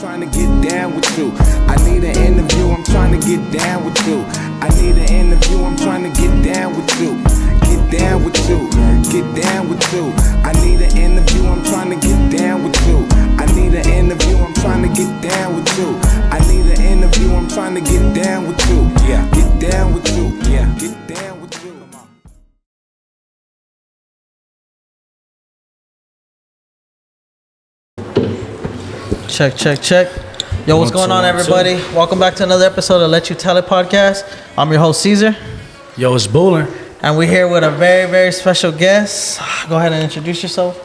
trying to get down with you. I need an interview, I'm trying to get down with you. I need an interview, I'm trying to get down with you. Get down with you, get down with you. I need an interview, I'm trying to get down with you. I need an interview, I'm trying to get down with you. I need an interview, I'm trying to get down with you. Yeah, get down with you. Yeah, get down with you. Check. Yo, what's going on, everybody? Welcome back to another episode of Let You Tell It podcast. I'm your host, Caesar. Yo, it's Bowler. And we're here with a very, very special guest. Go ahead and introduce yourself.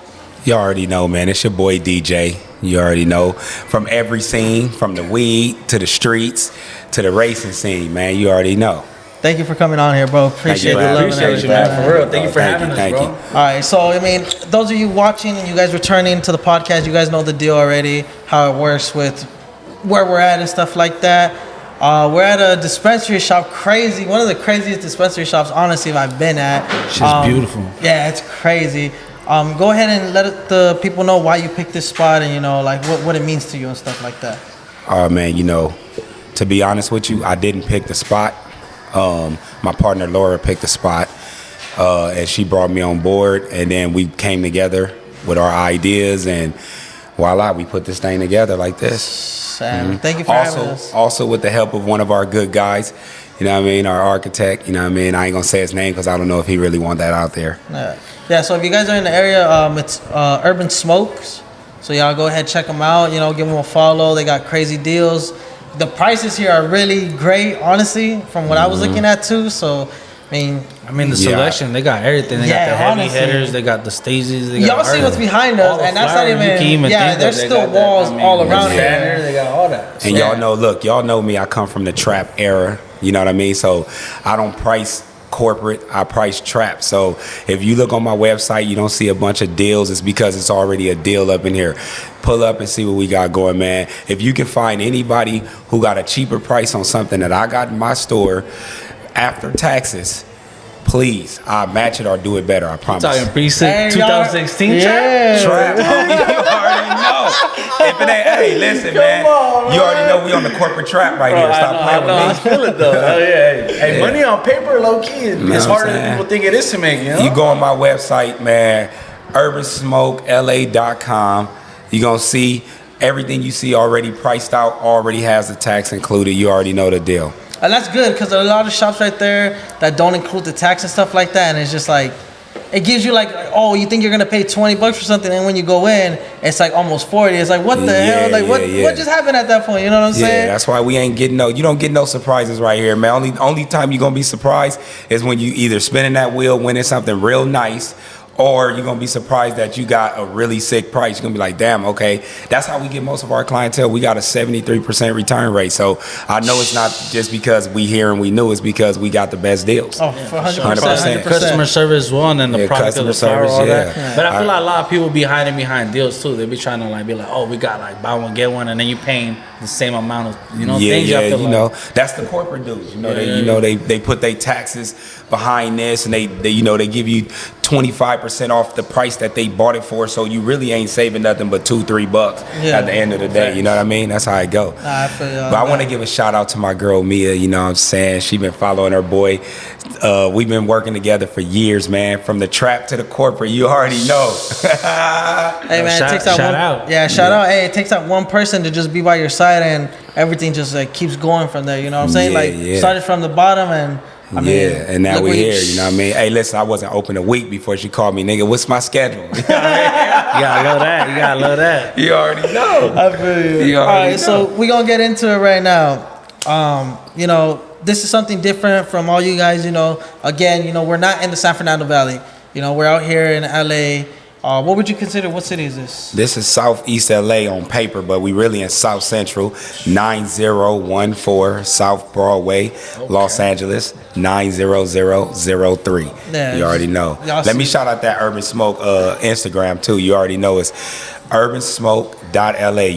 You already know, man. It's your boy DJ. You already know. From every scene, from the weed to the streets to the racing scene, man. You already know. Thank you for coming on here, bro. Appreciate the love and everything. Man. For real. Thank you for having us, bro. All right, so, I mean, those of you watching and you guys returning to the podcast, you guys know the deal already, how it works with where we're at and stuff like that. We're at a dispensary shop, crazy. One of the craziest dispensary shops, honestly, I've been at. Shit's beautiful. Yeah, it's crazy. Go ahead and let the people know why you picked this spot and, you know, like what it means to you and stuff like that. Man, you know, to be honest with you, I didn't pick the spot. My partner Laura picked the spot, and she brought me on board, and then we came together with our ideas, and voila, we put this thing together like this. Thank you for having us. Also with the help of one of our good guys, you know what I mean, our architect, you know what I mean. I ain't gonna say his name because I don't know if he really want that out there. Yeah, so if you guys are in the area, it's Urban Smokes. So y'all go ahead, check them out, you know, give them a follow. They got crazy deals. The prices here are really great, honestly, from what I was looking at too. So, I mean, the selection, they got everything. They got the heavy hitters, they got the stages. They got y'all see what's behind us, and that's not even. Yeah, there's still walls all around here. They got all that. And y'all know, look, y'all know me. I come from the trap era. You know what I mean? So I don't price corporate, I price trap. So if you look on my website, you don't see a bunch of deals, it's because it's already a deal up in here. Pull up and see what we got going, man. If you can find anybody who got a cheaper price on something that I got in my store after taxes, please, I'll match it or do it better, I promise. Talking precinct 2016 trap, homie, you already know. If it ain't, hey, listen, man, you already know we on the corporate trap right here. Stop playing with me. I feel it though. Hell yeah. Hey, money on paper, low key, it's harder than people think it is to make. You know? You go on my website, man, urbansmokela.com. You gonna see everything you see already priced out, already has the tax included. You already know the deal. And that's good because there are a lot of shops right there that don't include the tax and stuff like that. And it's just like, it gives you like, oh, you think you're going to pay $20 for something. And when you go in, it's like almost 40. It's like, what the hell? Like, what just happened at that point? You know what I'm saying? Yeah, that's why we ain't getting you don't get no surprises right here, man. Only time you're going to be surprised is when you either spinning that wheel, winning something real nice, or you're going to be surprised that you got a really sick price. You're going to be like, damn, okay. That's how we get most of our clientele. We got a 73% return rate. So I know it's not just because we hear and we knew. It's because we got the best deals. Oh, for 100%. Customer service one and the product of the service, all that. Yeah. But I feel like a lot of people be hiding behind deals too. They be trying to be like, oh, we got like buy one, get one. And then you paying the same amount of, things. You know, that's the corporate dudes. You know, they put their taxes behind this, and they give you 25% off the price that they bought it for, so you really ain't saving nothing but $2-3 at the end of the day. You know what I mean? That's how it go. But I want to give a shout out to my girl Mia. You know what I'm saying? She been following her boy. We've been working together for years, man. From the trap to the corporate, you already know. Hey man, it takes out shout out. Yeah, shout out. Hey, it takes out one person to just be by your side, and everything just like keeps going from there. You know what I'm saying? Started from the bottom and. I mean, and now we're here, you know what I mean? Hey, listen, I wasn't open a week before she called me, nigga, what's my schedule? You gotta love that. You gotta love that. You already know. I feel you. All right, so we're going to get into it right now. This is something different from all you guys, Again, we're not in the San Fernando Valley. We're out here in LA. What would you consider? What city is this? This is Southeast LA on paper, but we really in South Central, 9014 South Broadway, Los Angeles, 90003. Yeah, you already know. Let me shout out that Urban Smoke Instagram too. You already know it's urbansmoke.la,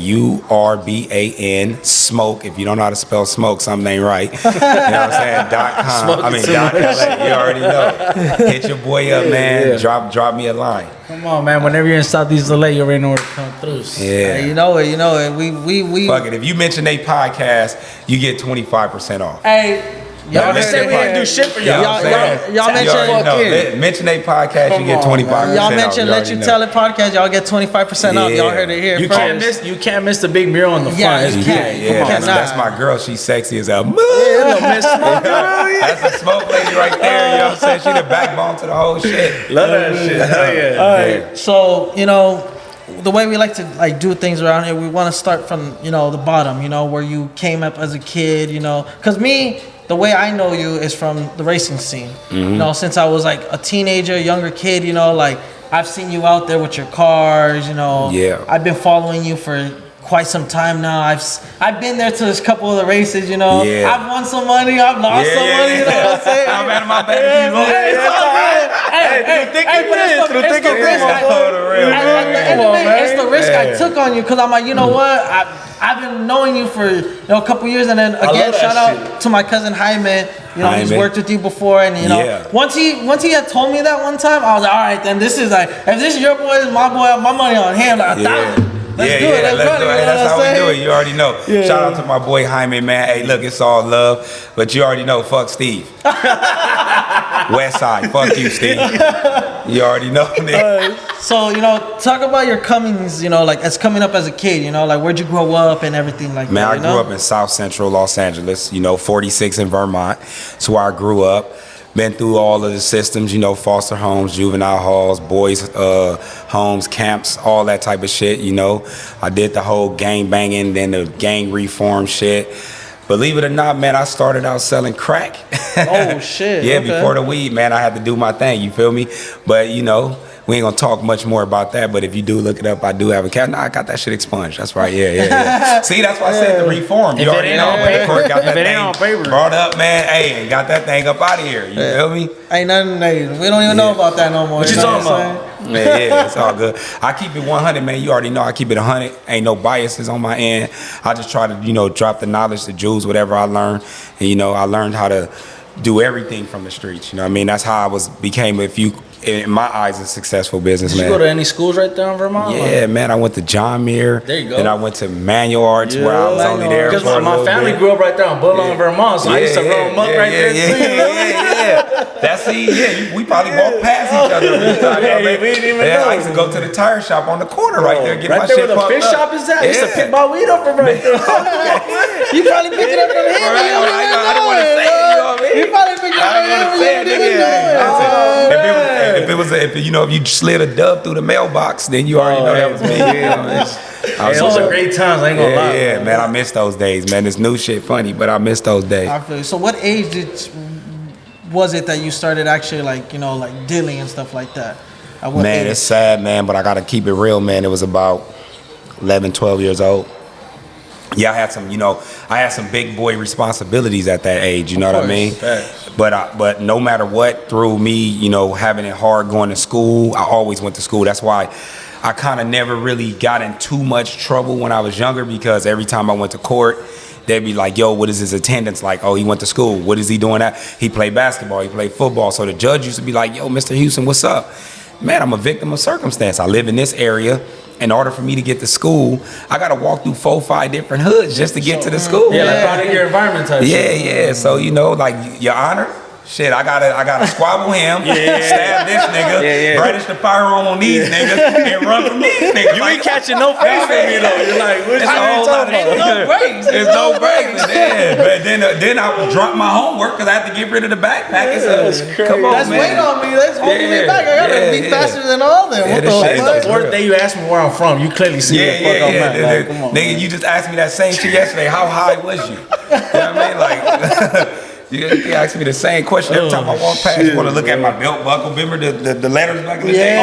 URBAN smoke. If you don't know how to spell smoke, something ain't right. You know what I'm saying? .com. I mean .la. You already know. Hit your boy up, man. Drop me a line. Come on, man. Whenever you're in Southeast LA, you already know where to come through. Yeah. Hey, you know it. We Fuck it. If you mention they podcast, you get 25% off. Hey, y'all They said we didn't do shit for You know y'all. what I'm saying? y'all You already mentioned know. Mention they podcast, you get 25%. y'all off. mentioned Let already You know. Tell It podcast. Y'all get 25% off. Y'all Yeah. heard it here You first. can't miss the big mural in the Yeah, front. It's you cute. can't. Yeah, Come on, that's my girl. She's sexy as hell. Miss Smoke. That's a smoke lady right there. You know what I'm saying? She the backbone to the whole shit. Love that shit. Hell yeah. All right. So, the way we like to do things around here, we want to start from, the bottom, where you came up as a kid, Because me, the way I know you is from the racing scene. Since I was like a teenager, younger kid, I've seen you out there with your cars, Yeah. I've been following you for quite some time now. I've been there to a couple of the races, Yeah. I've won some money, I've lost some money, you know what I'm saying? I'm out of my bed. Hey, it's all right. Hey, but it's the risk it's the risk I took on you, because I'm like, you know what? I've been knowing you for a couple years, and then again, love that shout out shit. to my cousin Jaime. He's Jaime. worked with you before, and Yeah. once he had told me that one time, I was like, all right, then this is like, if this is your boy, this is my boy, my money on him. Like, $1,000. Let's do it. Let's run it. You know That's what how I'm we do it. saying? You already know. Shout out to my boy Jaime, man. Hey, look, it's all love, but you already know. Fuck Steve. West Side. Fuck you, Steve. You already know. Nigga. So, talk about your comings, like as coming up as a kid, like where'd you grow up and everything like Man, that. I grew up in South Central Los Angeles, 46 in Vermont. That's where I grew up. Been through all of the systems, foster homes, juvenile halls, boys homes, camps, all that type of shit, I did the whole gang banging, then the gang reform shit. Believe it or not, man, I started out selling crack. Oh, shit. Yeah, Okay. before the weed, man, I had to do my thing, you feel me? But, we ain't gonna talk much more about that, but if you do look it up, I do have a cat. Nah, I got that shit expunged. That's right. Yeah. See, that's why I said the reform. You If it already ain't know. on But the paper- court got if that it ain't thing on paper. brought up, man. Hey, and got that thing up out of here. You feel me? Ain't nothing, we don't even know about that no more. What you know talking what I'm about? saying? Yeah, it's all good. I keep it 100, man. You already know I keep it 100. Ain't no biases on my end. I just try to, drop the knowledge, the jewels, whatever I learned. And, I learned how to do everything from the streets. You know what I mean? That's how I became, in my eyes, a successful Did businessman. you go to any schools right there in Vermont? Yeah, man. I went to John Muir. There you go. Then I went to Manual Arts, where I was only there Because for a my little family bit. grew up right there on Bulldog, Vermont, so I used to roll them up right there too. Yeah. That's we probably walked past each other. We didn't even know. I used to go to the tire shop on the corner right there, get Right my there shit where the pumped fish up. shop is at. I used to Yeah. pick my weed up from right there. You probably picked it up from him. Right, You don't right, even I didn't want to know say it, you know what I mean? You probably picked it up I from didn't him. want to You say it, didn't even nigga. know it. If you slid a dub through the mailbox, then you already know that was me. Hey, those are great times, I ain't gonna lie. Yeah, man, I miss those days, man. This new shit funny, but I miss those days. I feel you. So what age was it that you started actually like dealing and stuff like that? At what Man, age? it's sad, man, but I gotta keep it real, man. It was about 11, 12 years old. Yeah, I had some big boy responsibilities at that age. You know what I mean? But no matter what, through me, having it hard going to school, I always went to school. That's why I kind of never really got in too much trouble when I was younger, because every time I went to court, they'd be like, yo, what is his attendance like? Oh, he went to school. What is he doing at? He played basketball. He played football. So the judge used to be like, yo, Mr. Houston, what's up? Man, I'm a victim of circumstance. I live in this area. In order for me to get to school, I got to walk through 4-5 different hoods just to get to the school. Yeah, like product your environment type shit. Yeah. So, like, Your Honor, shit, I gotta squabble him, stab this nigga, brandish the firearm on these niggas, and run from these niggas. You ain't catching no face from me though. You're like, what It's a whole lot of no breaks. There's no breaks. Yeah, but then I would drop my homework because I had to get rid of the backpack. Come on, That's man. weight on me. That's holding me back. I gotta be faster than all them. Yeah, What this shit the is fuck? the fourth day you asked me where I'm from, you clearly see the fuck I'm at. Like, come on, Nigga, you just asked me that same shit yesterday. How high was you? You know what I mean? Like, you asked me the same question every time I walk past. You want to look at my belt buckle? Remember the letters back in the day?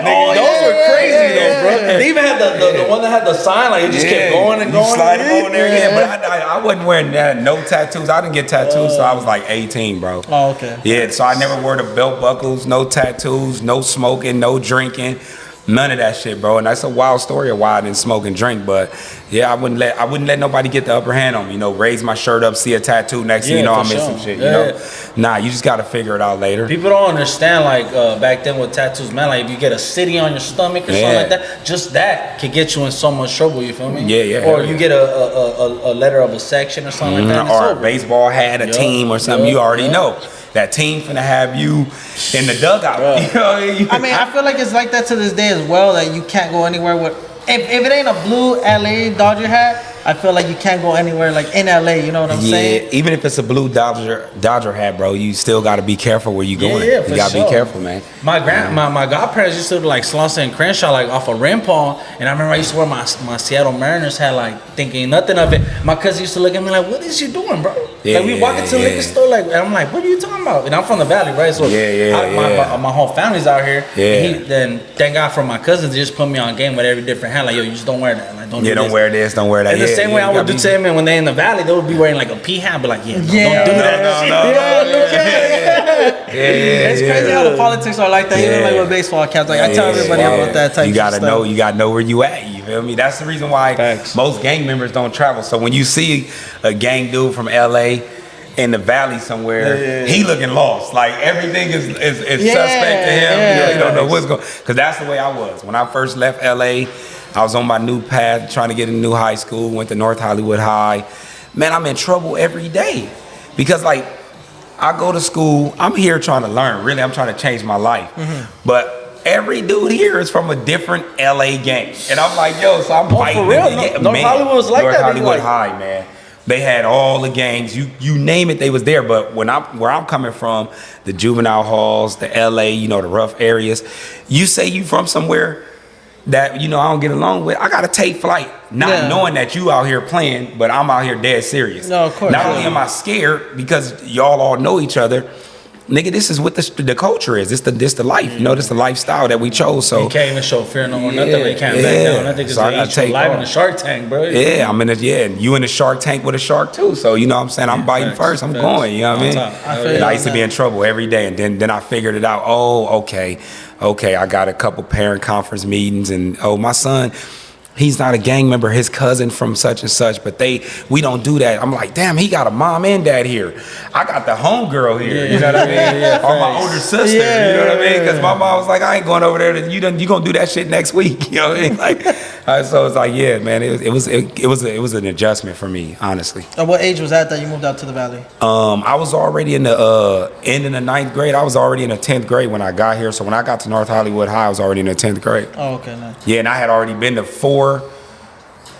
Those were crazy though, bro. They even had the one that had the sign, like it just kept going and going. You slide them on there again. But I wasn't wearing that. No tattoos. I didn't get tattoos till I was like 18, bro. Oh, okay. Yeah, so I never wore the belt buckles, no tattoos, no smoking, no drinking. None of that shit, bro. And that's a wild story of why I didn't smoke and drink. But yeah, I wouldn't let nobody get the upper hand on me. You know, raise my shirt up, see a tattoo, next thing you know, I'm in some shit. You know, nah, you just gotta figure it out later. People don't understand, like back then with tattoos, man. Like if you get a city on your stomach or something like that, just that could get you in so much trouble. You feel me? Yeah. Or you get a letter of a section or something like that, or a baseball hat, a team or something. You already know. That team finna have you in the dugout. You know what I mean? I mean, I feel like it's like that to this day as well. That you can't go anywhere with. If it ain't a blue LA Dodger hat, I feel like you can't go anywhere like in LA. You know what I'm saying? Yeah, even if it's a blue Dodger hat, bro, you still got to be careful where you going. Yeah, you got to be careful, man. My godparents used to do like Slauson and Crenshaw like off of Rimpon, and I remember I used to wear my Seattle Mariners hat, like thinking nothing of it. My cousin used to look at me like, "What is you doing, bro?" Yeah, like we walk into the liquor store, like, and I'm like, "What are you talking about?" And I'm from the Valley, right? So my whole family's out here. Yeah. And then thank God for my cousins, they just put me on game with every different hat. Like, yo, you just don't wear that. Like, don't wear this, don't wear that. And the same way I would do to them, and when they in the Valley, they would be wearing like a pea hat, but like, don't do that. It's crazy how the politics are like that. Even like with baseball caps, like I tell everybody about that type. You gotta of stuff. you gotta know where you at. You feel me? That's the reason why most gang members don't travel. So when you see a gang dude from LA in the Valley somewhere, he looking lost. Like everything is suspect to him. You don't know what's going. Because that's the way I was when I first left LA. I was on my new path, trying to get a new high school. Went to North Hollywood High. Man, I'm in trouble every day because like I go to school. I'm here trying to learn. Really, I'm trying to change my life. But every dude here is from a different LA gang, and I'm like, yo, so I'm fighting. For real? North Hollywood was like North that. Hollywood High, man. They had all the gangs. You name it, they was there. But where I'm coming from, the juvenile halls, the LA, you know, the rough areas. You say you from somewhere that, you know, I don't get along with, I gotta take flight, not knowing that you out here playing, but I'm out here dead serious. No, of course. Not only am I scared because y'all all know each other, nigga, this is what the culture is. This the life, you know, this the lifestyle that we chose. So you can't even show fear no more, nothing. You can't back down, nothing, because they eat you alive in the Shark Tank, bro. Yeah, I'm in you in the Shark Tank with a shark too. So you know what I'm saying? I'm biting first, I'm going, you know what I mean? And I used to be in trouble every day, and then I figured it out. Oh, okay, I got a couple parent conference meetings, and my son, he's not a gang member, his cousin from such and such, but we don't do that. I'm like, damn, he got a mom and dad here. I got the homegirl here, you know what I mean? Or my older sister, you know what I mean? Because my mom was like, I ain't going over there. You gonna do that shit next week, you know what I mean? Like, so it's like, yeah, man, it was an adjustment for me, honestly. At what age was that you moved out to the Valley? I was already in the end in the 9th grade. I was already in the 10th grade when I got here. So when I got to North Hollywood High, I was already in the 10th grade. Oh, okay, nice. Yeah, and I had already been to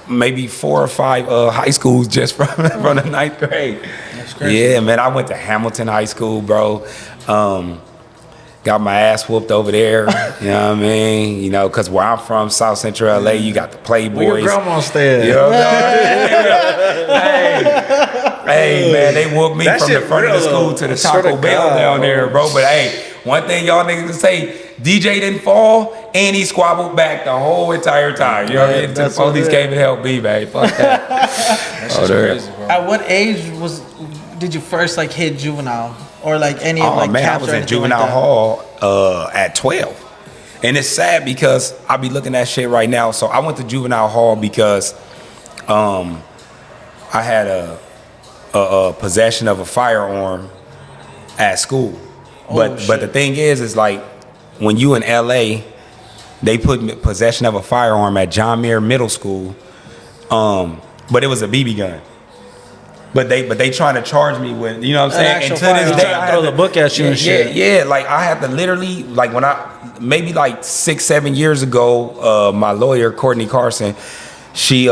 maybe 4 or 5 high schools just from the 9th grade. That's crazy. Yeah, man, I went to Hamilton High School, bro. Got my ass whooped over there. You know what I mean? You know, because where I'm from, South Central LA, you got the Playboys. Where your grandma stayed? You know what hey, man, they whooped me from the front of the school to the Taco Bell down there, bro. But hey, one thing y'all niggas can say, DJ didn't fall, and he squabbled back the whole entire time. You know what I mean? The police came and helped me, man. Fuck that. That's crazy, bro. At what age did you first like hit juvenile or like any of like man, I caps was or in anything juvenile like that? hall at 12, and it's sad because I be looking at shit right now. So I went to juvenile hall because I had a possession of a firearm at school. But the thing is like when you in LA, they put possession of a firearm at John Muir Middle School, but it was a BB gun. But they trying to charge me with, you know what I'm saying? And to this day, I throw the book at you and shit. Yeah, like I had to literally, like when maybe like 6-7 years ago, my lawyer Courtney Carson, she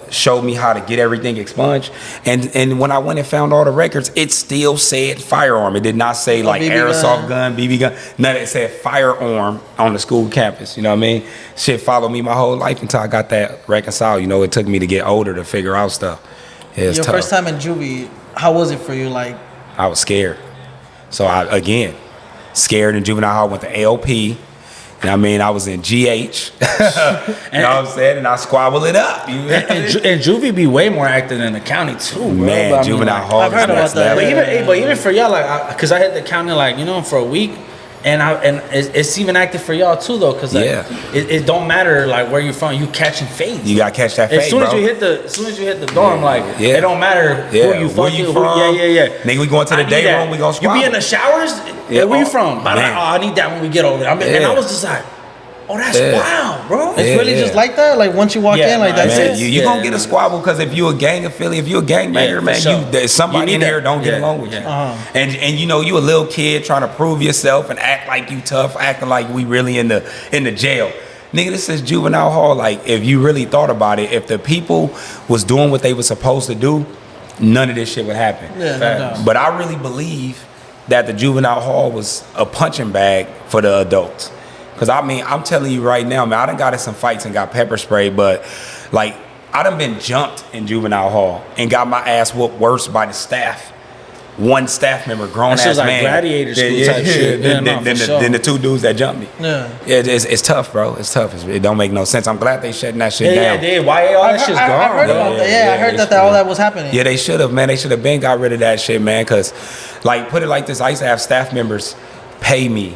showed me how to get everything expunged, and when I went and found all the records, it still said firearm. It did not say like airsoft gun, BB gun. None. It said firearm on the school campus. You know what I mean? Shit followed me my whole life until I got that reconciled. You know, it took me to get older to figure out stuff. Your tough. First time in juvie, how was it for you? Like, I was scared. So scared in juvenile hall. Went to ALP. You know what I mean? I was in GH. You know what I'm saying? And I squabble it up. And juvie be way more active than the county too, bro. Man, but juvenile hall. I've heard about that. But even for y'all, like, because I hit the county, like, you know, for a week. and it's even active for y'all too though, cause like, Yeah. it don't matter like where you're from, you catching fades. You gotta catch that fade, As soon as bro. you hit the dorm, like Yeah. it don't matter Yeah. who you Where fucking, you who, from? yeah. Nigga, we going to the I need day that. room, we gonna You squabble. be in the showers? Yeah. Where you Oh, from? But man. I need that when we get over there. And Yeah. I was just like, oh, that's Yeah. wild, bro. It's Yeah, really just yeah. like that. Like once you walk Yeah, in, like nah, that's Man, it. you Yeah, gonna get yeah. a squabble because if you a gang affiliate, if you a gang banger, for man, sure. there's somebody You in need here that. don't get Yeah, along with you. yeah. And you know you a little kid trying to prove yourself and act like you tough, acting like we really in the jail. Nigga, this is juvenile hall. Like if you really thought about it, if the people was doing what they were supposed to do, none of this shit would happen. Yeah, no Facts. doubt. But I really believe that the juvenile hall was a punching bag for the adults. Cause I mean, I'm telling you right now, man, I done got in some fights and got pepper sprayed, but like I done been jumped in juvenile hall and got my ass whooped worse by the staff. One staff member, grown That shit ass was like man. gladiator school type shit. Yeah, no, for sure. Then the two dudes that jumped me. Yeah. It's tough, bro. It's tough. It don't make no sense. I'm glad they shutting that shit Yeah, down. yeah, they YA, all that shit's gone. I heard bro. about that. Yeah, I heard it's that all that was happening. Yeah, they should have, man. They should have been got rid of that shit, man. Cause, like, put it like this: I used to have staff members pay me.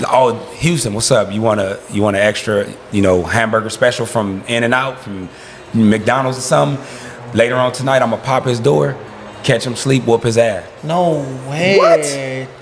Oh, Houston, what's up? You want an extra, hamburger special from In-N-Out, from McDonald's or something? Later on tonight, I'm gonna pop his door, catch him sleep, whoop his ass. No way. What?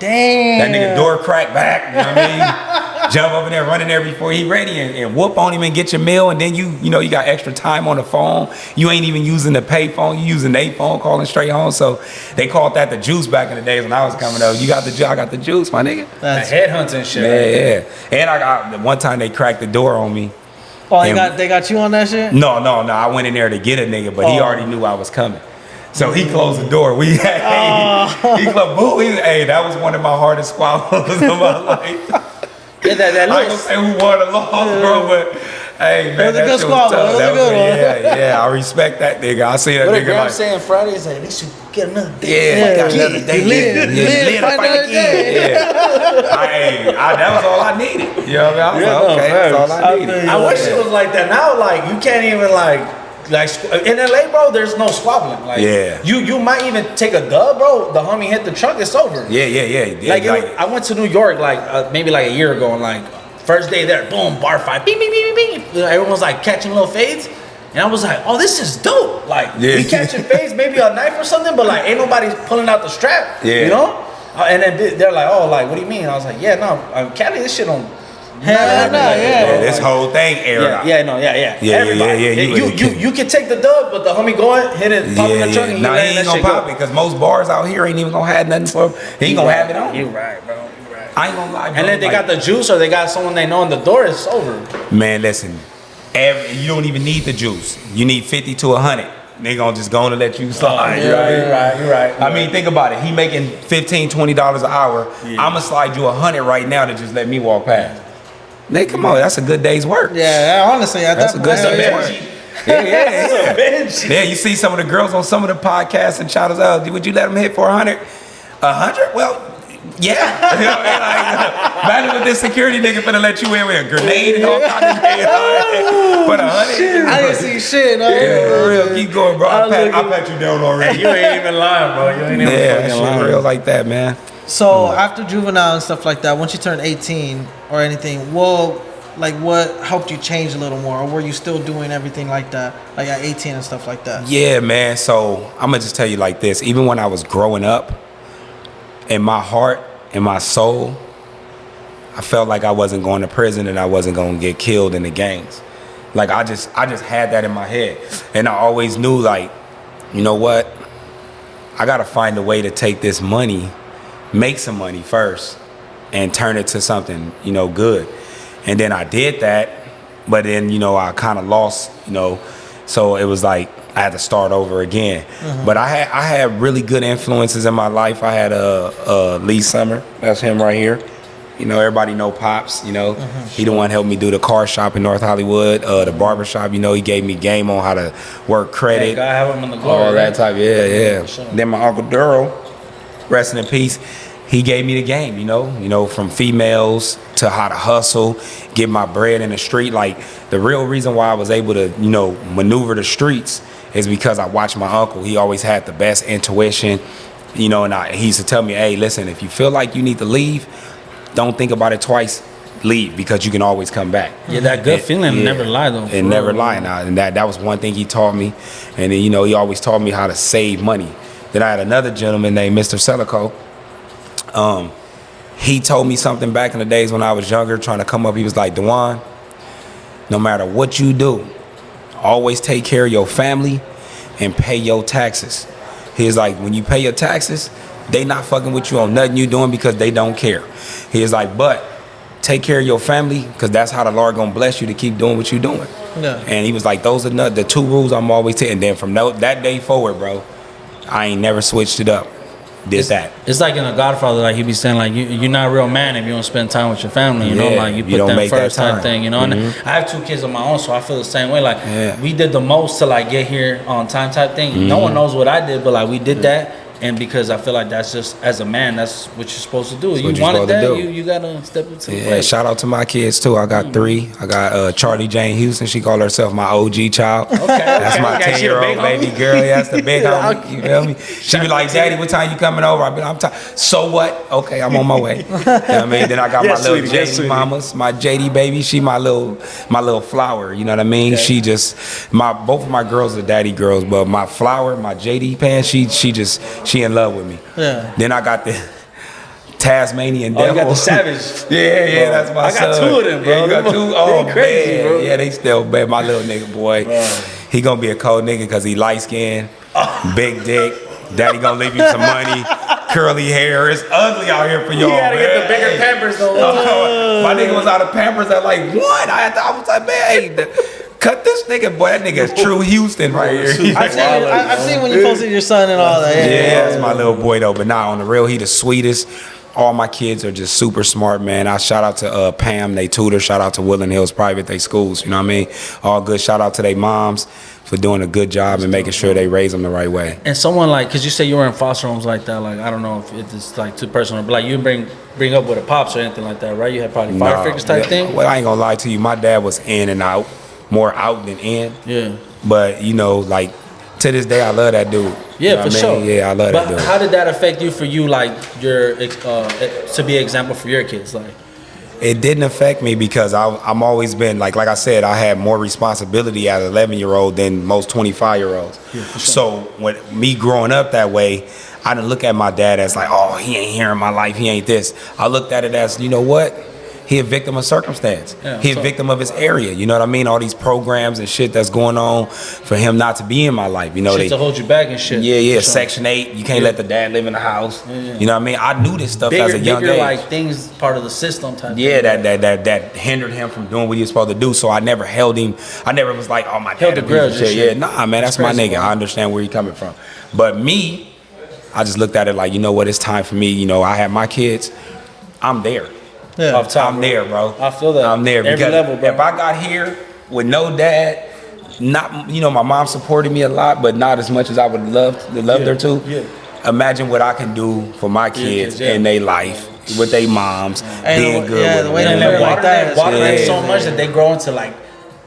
Damn. That nigga door crack back, you know what I mean? Jump over there, run in there before he ready and whoop on him and get your meal. And then you got extra time on the phone. You ain't even using the pay phone. You using their phone calling straight home. So they called that the juice back in the days when I was coming up. You got the juice, I got the juice, my nigga. That's, That headhunting shit. Yeah. And I got one time they cracked the door on me. oh, and- they got you on that shit? No. I went in there to get a nigga, but he Oh. already knew I was coming. So he closed the door. He closed. Boo. Hey, that was one of my hardest squabbles of my life. Yeah, that I ain't looks. gonna say who won or lost, bro, but hey, man, was a that good shit squabble. tough. It was a That good one. Yeah, I respect that nigga. I see that What did nigga Graham like, saying Friday? He's like, they should get another day. yeah, got Yeah. another day. You live, Yeah, fight fight another again. Yeah. That was all I needed. You know what I mean? I was Yeah, like, no, okay, that's all I facts. needed. I wish it was like that now. Like you can't even in LA, bro. There's no squabbling. Like Yeah. you might even take a dub, bro. The homie hit the truck, it's over. Yeah. Like, I went to New York maybe like a year ago, and like first day there, boom, bar fight, beep beep beep beep beep. Everyone's like catching little fades, and I was like, oh, this is dope. Like Yeah. we catching fades, maybe a knife or something, but like ain't nobody pulling out the strap. Yeah. You know. And then they're like, oh, like what do you mean? I was like, yeah, no, Cali, this shit don't. Hell no, yeah. This whole thing Yeah, aired yeah. Everybody. Yeah. You can take the dub, but the homie going, hit it, pop in the truck, and Nah, he letting ain't that gonna shit pop go. it because most bars out here ain't even gonna have nothing for him. He ain't gonna have it on. You right, bro. You right. I ain't gonna lie, bro. And then they got the juice, or they got someone they know in the door. It's over. Man, listen. You don't even need the juice. You need 50 to 100. They gonna just gonna let you slide. You're right. I mean, think about it. He making $15, $20 an hour. I'ma slide you 100 right now to just let me walk past. Nigga, come on, that's a good day's work. Yeah, honestly, at That's that a good point, day's yeah. work. Yeah. Yeah, you see some of the girls on some of the podcasts and channels. Would you let them hit for 100? 100? Well, yeah. You know what I mean? Like, imagine what this security nigga finna let you in with a grenade and all kinds of shit. But 100? I didn't see shit. No. Yeah, for real. Keep going, bro. I was pat you down already. You ain't even lying, bro. You ain't even Yeah, that fucking shit lying. real like that, man. So after juvenile and stuff like that, once you turn 18 or anything, what helped you change a little more, or were you still doing everything like that, like at 18 and stuff like that? Yeah, man. So I'm gonna just tell you like this. Even when I was growing up, in my heart, in my soul, I felt like I wasn't going to prison and I wasn't gonna get killed in the gangs. Like I just had that in my head, and I always knew, like, you know what? I gotta find a way to take this money, make some money first, and turn it to something, good. And then I did that, but then, I kind of lost, so it was like I had to start over again. But I had really good influences in my life. I had Lee Summer, that's him right here. Everybody know Pops, He the one helped me do the car shop in North Hollywood, the barber shop, he gave me game on how to work credit. Hey, God have him in the glory. All that right? type, yeah. Sure. Then my Uncle Daryl, resting in peace, he gave me the game, from females to how to hustle, get my bread in the street. Like, the real reason why I was able to, maneuver the streets is because I watched my uncle. He always had the best intuition, and he used to tell me, hey, listen, if you feel like you need to leave, don't think about it twice. Leave, because you can always come back. Yeah, that good feeling never lie though. And never lie now. And that was one thing he taught me. And then, you know, he always taught me how to save money. Then I had another gentleman named Mr. Selico. He told me something back in the days when I was younger, trying to come up. He was like, Dewan, no matter what you do, always take care of your family and pay your taxes. He was like, when you pay your taxes, they not fucking with you on nothing you doing because they don't care. He was like, but take care of your family, because that's how the Lord gonna bless you to keep doing what you're doing. Yeah. And he was like, those are the 2 rules I'm always taking. And then from that day forward, bro, I ain't never switched it up. That. It's like in The Godfather, like he be saying, like you're not a real man if you don't spend time with your family. You know, like you put don't them make first that time. type thing. You know, and I have 2 kids of my own, so I feel the same way. Like we did the most to like get here on time type thing. No one knows what I did, but like we did that. And because I feel like that's just, as a man, that's what you're supposed to do. That's You what you're wanted supposed to that, do. you gotta step into the Yeah, plate. shout out to my kids too. I got 3. I got Charlie Jane Houston. She called herself my OG child. That's my okay. She the 10-year-old big baby homie? girl. Yeah, that's the big homie. You feel me? She be like, Daddy, what time you coming over? I'm tired. So what? Okay, I'm on my way. You know what I mean? Then I got Yes, my little sweetie, yes, JD sweetie. mamas, my JD baby. She my little flower. You know what I mean? Okay. She just both of my girls are daddy girls, but my flower, my JD pan, she in love with me. Yeah. Then I got the Tasmanian Oh, you devil. got the Savage. Yeah, that's my I got son. 2 of them, bro. Yeah, you got 2? They Oh, crazy, man. bro. Yeah, they still bad. My little nigga boy. He gonna be a cold nigga because he light skinned, big dick. Daddy gonna leave you some money, curly hair. It's ugly out here for y'all. You gotta get the man. bigger Pampers though. My nigga was out of Pampers at like 1. I was like, man, hey, cut this nigga, boy. That nigga is true Houston right here. I've seen when you posted your son and all that. Yeah, that's my little boy though. But nah, on the real, he the sweetest. All my kids are just super smart, man. I shout out to Pam, they tutor. Shout out to Woodland Hills Private, they schools. You know what I mean? All good. Shout out to their moms for doing a good job and making sure they raise them the right way. And someone like, cause you say you were in foster homes like that. Like I don't know if it's like too personal, but like you didn't bring up with a pops or anything like that, right? You had probably fire figures type thing. Well, I ain't gonna lie to you. My dad was in and out, more out than in. Yeah. But you know, like to this day, I love that dude. Yeah, You know for what I sure. mean? Yeah, I love that But dude. how did that affect you? For you, like your to be an example for your kids, like. It didn't affect me because I'm always been like I said, I had more responsibility as an 11-year-old than most 25-year-olds. Yeah, for sure. So when me growing up that way, I didn't look at my dad as like, oh, he ain't here in my life, he ain't this. I looked at it as, you know what? He a victim of circumstance. Yeah, He a so- victim of his area. You know what I mean? All these programs and shit that's going on for him not to be in my life. You know, Shit to hold you back and shit. yeah, For sure. Section 8. You can't let the dad live in the house. Yeah. You know what I mean? I knew this stuff as a young bigger age. like things part of the system type. Yeah, thing. that hindered him from doing what he was supposed to do. So I never held him. I never was like, oh, my dad. Held the grudge abused and shit. shit. Yeah, nah, man, that's That's my crazy, nigga. bro. I understand where he coming from. But me, I just looked at it like, you know what? It's time for me. You know, I have my kids. I'm there. Yeah. Off top, I'm there, bro. I feel that. I'm there Every because level, bro. if I got here with no dad, not, you know, my mom supported me a lot, but not as much as I would love her to. Yeah. Imagine what I can do for my kids kids, yeah. in their life with their moms, And being the- good yeah, with the them. way And they then like that, water them yeah. so much that they grow into like,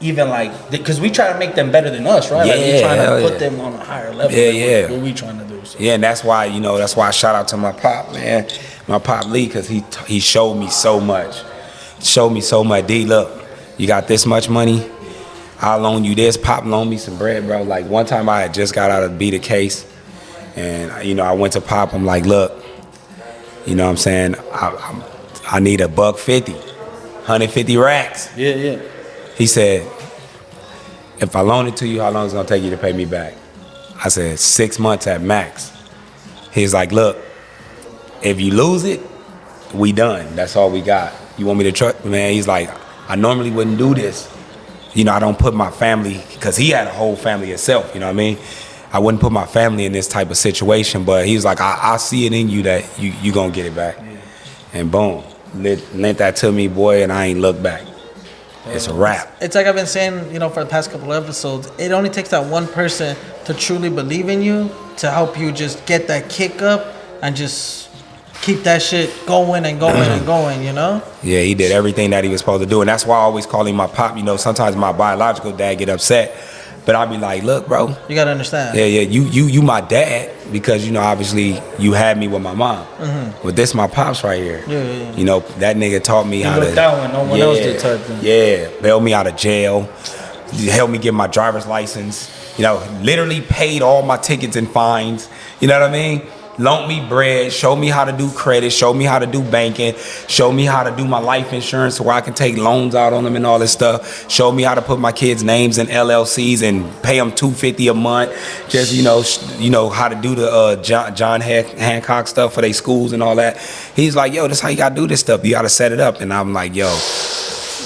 even like, because we try to make them better than us, right? Like we Yeah, trying hell to put yeah. them on a higher level. Yeah, than yeah. What we trying to do. So. Yeah, and that's why, you know, that's why I shout out to my pop, man. My pop Lee, because he showed me so much. Showed me so much. D, look, you got this much money, I'll loan you this. Pop loaned me some bread, bro. Like one time I had just got out of beat a case, and, you know, I went to Pop, I'm like, look, you know what I'm saying, I need $150, 150 racks. Yeah, yeah. He said, if I loan it to you, how long is it gonna take you to pay me back? I said, 6 months at max. He's like, look, if you lose it, we done. That's all we got. You want me to trust? Man, he's like, I normally wouldn't do this. You know, I don't put my family, because he had a whole family himself, you know what I mean? I wouldn't put my family in this type of situation, but he was like, I see it in you that you gonna get it back. And boom, lent that to me, boy, and I ain't looked back. It's a wrap. It's like I've been saying, you know, for the past couple of episodes, it only takes that one person to truly believe in you to help you just get that kick up and just keep that shit going and going and going, you know? Yeah, he did everything that he was supposed to do. And that's why I always call him my pop. You know, sometimes my biological dad get upset But I'll be like, look, bro. You gotta understand. Yeah, you my dad because you know obviously you had me with my mom, but this my pops right here. Yeah. You know that nigga taught me how to. looked out when no one else did type thing. Yeah, bailed me out of jail, helped me get my driver's license. You know, literally paid all my tickets and fines. You know what I mean? Loaned me bread, showed me how to do credit, showed me how to do banking, showed me how to do my life insurance so I can take loans out on them and all this stuff. Showed me how to put my kids' names in LLCs and pay them $250 a month. Just you know how to do the John Hancock stuff for their schools and all that. He's like, yo, this is how you gotta do this stuff. You gotta set it up. And I'm like, yo,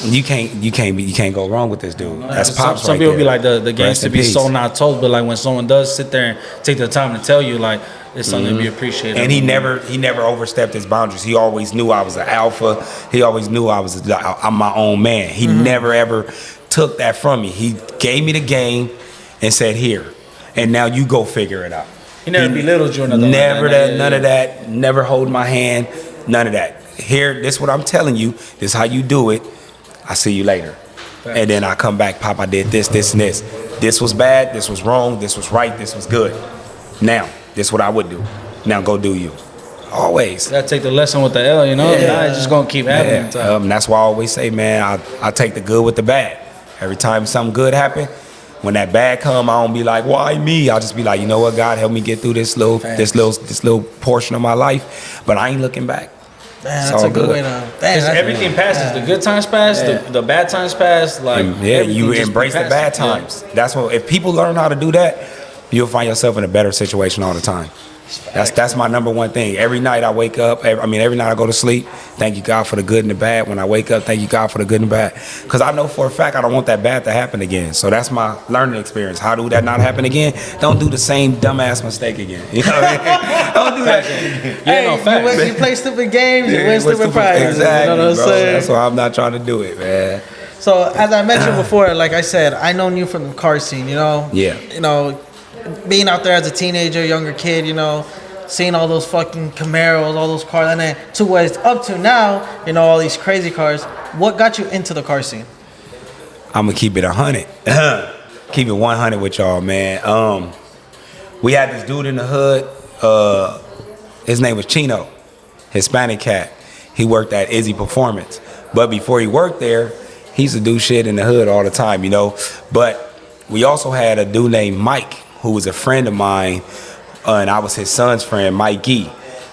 you can't go wrong with this dude. That's pops. Some right people there. be like the games Rest to in be peace. so not told, but like when someone does sit there and take the time to tell you, like it's something to be appreciated. And he never overstepped his boundaries. He always knew I was an alpha. He always knew I'm my own man. He never ever took that from me. He gave me the game and said, here, and now you go figure it out. He never belittled you or nothing. Never like that, none of that. Never hold my hand. None of that. Here, this is what I'm telling you. This is how you do it. I see you later. Thanks. And then I come back, Pop, I did this, this, and this. This was bad, this was wrong, this was right, this was good. Now, this is what I would do. Now go do you. Always. You gotta take the lesson with the L, you know? Yeah. Nah, it's just gonna keep happening. Yeah. That's why I always say, man, I take the good with the bad. Every time something good happen, when that bad come, I don't be like, why me? I'll just be like, you know what, God, help me get through this little portion of my life. But I ain't looking back. Man, It's that's all a good good. way to. Damn, Because that's- everything passes. The good times pass, the bad times pass. Like Yeah, everything you just embrace the passes. bad times. That's what. If people learn how to do that, you'll find yourself in a better situation all the time. That's my number one thing. Every night I wake up. Every night I go to sleep. Thank you God for the good and the bad. When I wake up, thank you God for the good and the bad. Because I know for a fact I don't want that bad to happen again. So that's my learning experience. How do that not happen again? Don't do the same dumbass mistake again. You know what I mean? Don't do that. Hey, no facts. you play stupid games, you win What's stupid the- prizes. Exactly, You know what I'm bro. saying? That's why I'm not trying to do it, man. So as I mentioned before, like I said, I known you from the car scene. You know. Yeah. You know, being out there as a teenager, younger kid. You know, seeing all those fucking Camaros, all those cars, and then to what it's up to now. You know, all these crazy cars. What got you into the car scene? I'm gonna keep it 100. Keep it 100 with y'all, man. We had this dude in the hood. His name was Chino, Hispanic cat. He worked at Izzy Performance, but before he worked there, he used to do shit in the hood all the time, you know. But we also had a dude named Mike, who was a friend of mine, and I was his son's friend, Mike Gee.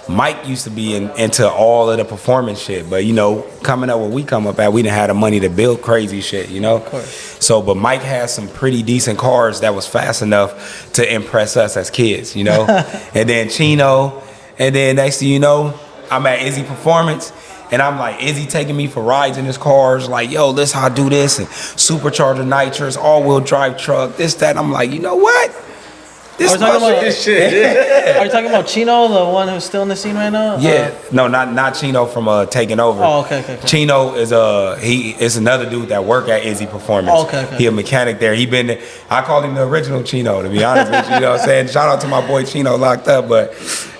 Mike used to be into all of the performance shit, but you know, coming up where we come up at, we didn't have the money to build crazy shit, you know. Of course. So, but Mike had some pretty decent cars that was fast enough to impress us as kids, you know. And then Chino, and then next thing you know, I'm at Izzy Performance, and I'm like, Izzy taking me for rides in his cars, like, yo, this how I do this, and supercharger nitrous, all-wheel drive truck, this, that. I'm like, you know what? This Are we talking my about shit. this shit? Are you talking about Chino, the one who's still in the scene right now? Yeah, no, not Chino from Taking Over. Oh, okay. Chino is he is another dude that work at Izzy Performance. Oh, okay. He a mechanic there. I call him the original Chino, to be honest with you. You know what I'm saying? Shout out to my boy Chino locked up, but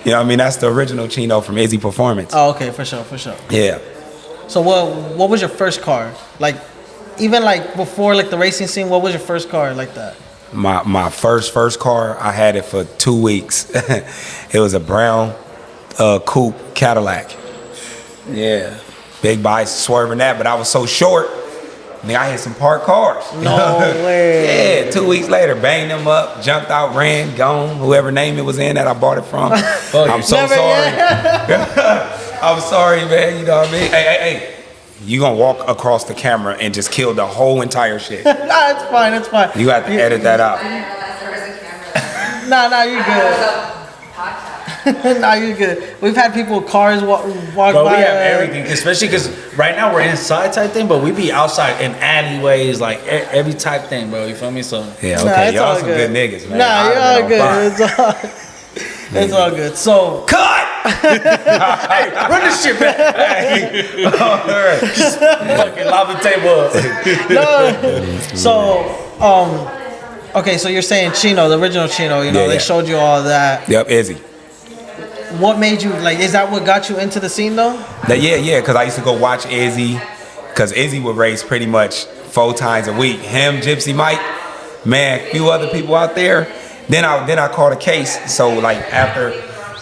you know what I mean, that's the original Chino from Izzy Performance. Oh, okay, for sure. Yeah. So what was your first car? Like, even like before like the racing scene, what was your first car like that? My first car, I had it for 2 weeks. It was a brown coupe Cadillac. Yeah. Big bike swerving that, but I was so short. Nigga, I hit some parked cars. No way. Yeah, 2 weeks later, banged them up, jumped out, ran, gone. Whoever name it was in that I bought it from. I'm so Never sorry. I'm sorry, man. You know what I mean? Hey. You gonna walk across the camera and just kill the whole entire shit. Nah, it's fine. You have to edit that out. Nah, you good. Nah, you good. We've had people with cars walk Bro, by. we have everything, especially because right now we're inside type thing, but we be outside in alleyways, like every type thing, bro. You feel me? So Yeah, Nah, okay. it's Y'all all some good. good niggas, man. Nah, I'd you're have all been on good. fire. It's all good. So Cut! hey, run this shit back. Hey. Just fucking lava table up. okay, so you're saying Chino, the original Chino, you know, Yeah, they yeah. showed you all that. Yep, Izzy. What made you like? Is that what got you into the scene though? Yeah, because I used to go watch Izzy, because Izzy would race pretty much 4 times a week. Him, Gypsy Mike, man, few other people out there. Then I caught a case. So like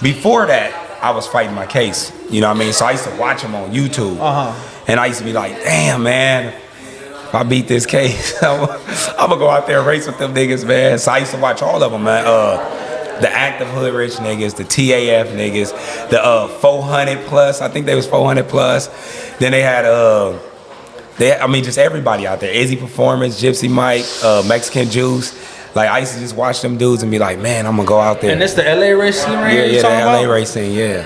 before that, I was fighting my case. You know what I mean? So I used to watch them on YouTube. And I used to be like, damn, man, if I beat this case, I'm gonna go out there and race with them niggas, man. So I used to watch all of them, man. The Active Hood Rich niggas, the TAF niggas, the 400 plus. I think they was 400 plus. Then they had just everybody out there. Izzy Performance, Gypsy Mike, Mexican Juice. Like I used to just watch them dudes and be like, man, I'm gonna go out there. And it's the LA race scene right here. Yeah, the LA race scene, yeah.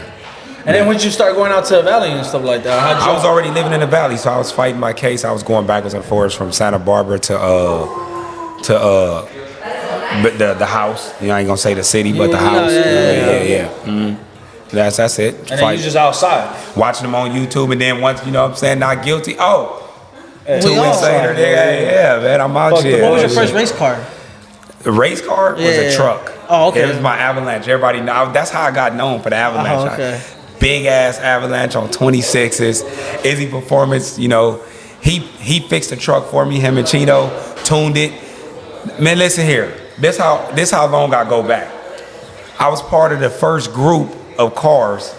And then when did you start going out to the valley and stuff like that? I was already living in the valley, so I was fighting my case. I was going backwards and forwards from Santa Barbara to the house. You know, I ain't gonna say the city, but the house. Yeah. Mm-hmm. That's it. And then you just outside watching them on YouTube, and then once, you know what I'm saying, not guilty. Oh, 2 weeks later, yeah, man, I'm out here. What was your first race car? The race car was a truck. Oh, okay. It was my Avalanche. Everybody know. That's how I got known for the Avalanche. Okay. Big ass Avalanche on 26s. Izzy Performance, you know, he fixed the truck for me. Him and Chino tuned it. Man, listen here. This how long I go back. I was part of the first group of cars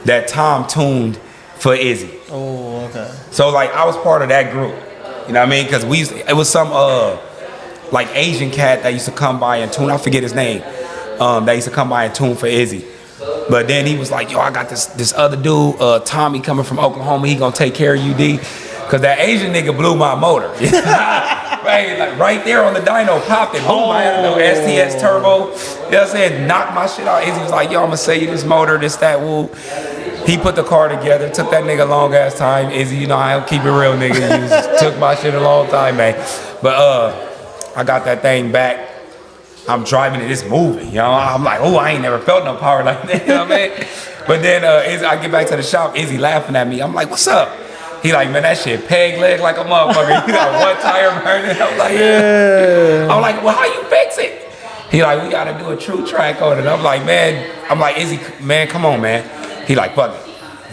that Tom tuned for Izzy. Oh, okay. So like I was part of that group. You know what I mean? Because it was some like Asian cat that used to come by and tune. I forget his name. That used to come by and tune for Izzy. But then he was like, yo, I got this other dude, Tommy, coming from Oklahoma. He gonna take care of you, D. Cause that Asian nigga blew my motor. Right, like right there on the dyno, popped it. Boom, I had a little STS turbo. You know what I'm saying? Knocked my shit out. Izzy was like, yo, I'm gonna sell you this motor, this, that, woo. He put the car together. Took that nigga a long ass time. Izzy, you know, I don't keep it real, nigga. You just took my shit a long time, man. But I got that thing back. I'm driving it, it's moving. You know, I'm like, oh, I ain't never felt no power like that. You know what I mean? But then I get back to the shop, Izzy laughing at me. I'm like, what's up? He like, man, that shit peg leg like a motherfucker. You got one tire burning. I'm like, yeah. I'm like, well, how you fix it? He like, we gotta do a true track on it. I'm like, Izzy, man, come on, man. He like, fuck it.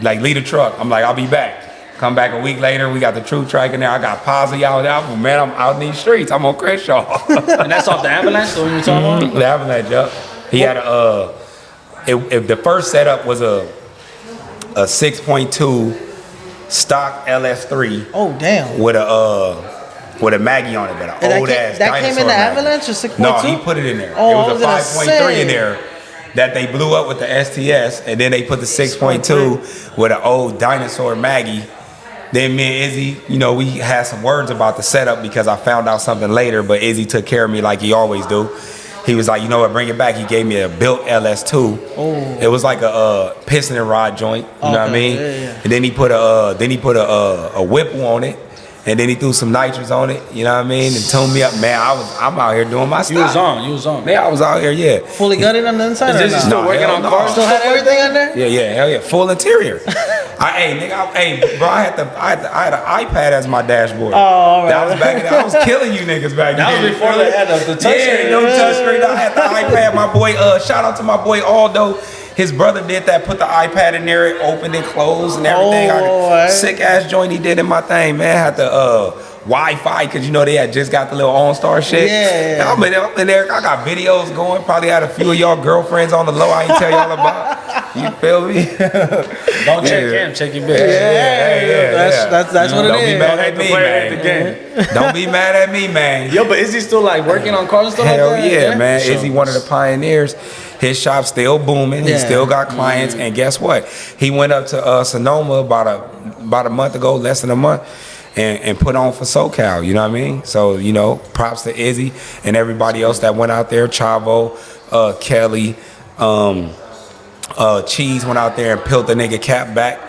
Like, leave the truck. I'm like, I'll be back. Come back a week later, we got the true track in there. I got Posy out there. Man, I'm out in these streets. I'm on Crenshaw. And that's off the Avalanche, the one you're talking about? The Avalanche, yup. He had if the first setup was a 6.2 stock LS3. Oh damn. With a Maggie on it, but an old ass that dinosaur came in the Maggie. Avalanche or 6.2? No, he put it in there. Oh, it was a 5.3 in there that they blew up with the STS, and then they put the 6.2 with an old dinosaur Maggie. Then me and Izzy, you know, we had some words about the setup because I found out something later, but Izzy took care of me like he always do. He was like, you know what, bring it back. He gave me a built LS2. Oh. It was like a piston and rod joint, you know what I mean? Yeah. And then he put a Whipple on it. And then he threw some nitrous on it, you know what I mean? And tuned me up. Man, I'm out here doing my stuff. You was on. Man, I was out here, yeah. Fully gutted on the inside? Is this still working on cars? Still had everything on there? Yeah, hell yeah. Full interior. Hey, bro, I had an iPad as my dashboard. Oh, all right. That was back then. I was killing you niggas back then. That was before they had the touch screen. Yeah, no touch screen. I had the iPad. My boy, shout out to my boy Aldo. His brother did that, put the iPad in there, it opened and closed and everything. Sick ass joint he did in my thing, man. Had the Wi-Fi, cause you know they had just got the little OnStar shit. Yeah. I'm in there. I got videos going. Probably had a few of y'all girlfriends on the low I ain't tell y'all about. You feel me? Don't check him, check your bitch. Yeah. That's what it is. Don't be mad at me, man. Don't be mad at me, man. Yo, but is he still like working on cars and stuff Hell like that? yeah, man. Is he one of the pioneers? His shop's still booming. He still got clients. And guess what? He went up to Sonoma about a month ago, less than a month, and put on for SoCal. You know what I mean? So, you know, props to Izzy and everybody else that went out there. Chavo, Kelly, Cheese went out there and peeled the nigga cap back.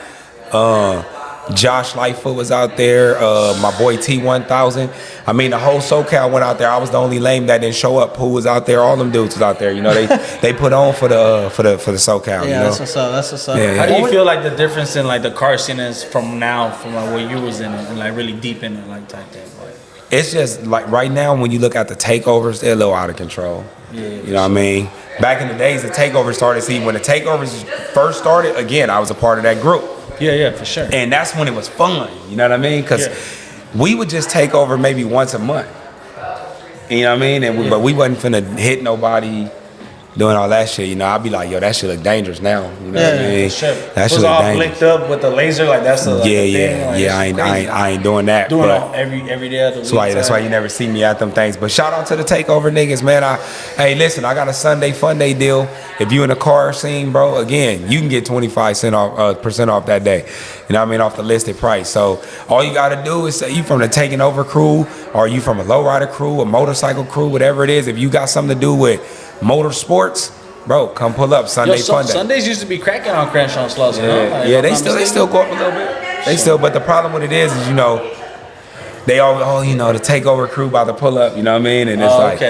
Josh Lightfoot was out there. My boy T1000. I mean, the whole SoCal went out there. I was the only lame that didn't show up. Who was out there? All them dudes was out there. You know, they put on for the SoCal. Yeah, you know? that's what's up. That's what's up. Yeah. How do you feel like the difference in like the car scene is from now, from like where you was in it and like really deep in it, like type thing? Like, it's just like right now when you look at the takeovers, they're a little out of control. Yeah, you know what I mean? Back in the days, the takeovers started. See, when the takeovers first started, again, I was a part of that group. Yeah, for sure. And that's when it was fun. You know what I mean? Because we would just take over maybe once a month. You know what I mean? And but we wasn't finna hit nobody doing all that shit. You know, I'd be like, yo, that shit look dangerous now. You know what I mean? Sure. That shit was look all dangerous. flicked up with the laser, like that's the like, Yeah, the yeah, thing. Like, yeah. I ain't doing that. Doing but it every day of the week. that's why you never see me at them things. But shout out to the takeover niggas, man. Hey, listen, I got a Sunday fun day deal. If you in the car scene, bro, again, you can get 25% off that day. You know what I mean? Off the listed price. So all you gotta do is say you from the taking over crew, or you from a lowrider crew, a motorcycle crew, whatever it is. If you got something to do with motorsports, bro, come pull up Sunday fun day. Sundays used to be cracking on Crenshaw and Slugs. Yeah, they still go up a little bit. They still, but the problem with it is you know, they all, you know, the takeover crew about to pull up, you know what I mean? And it's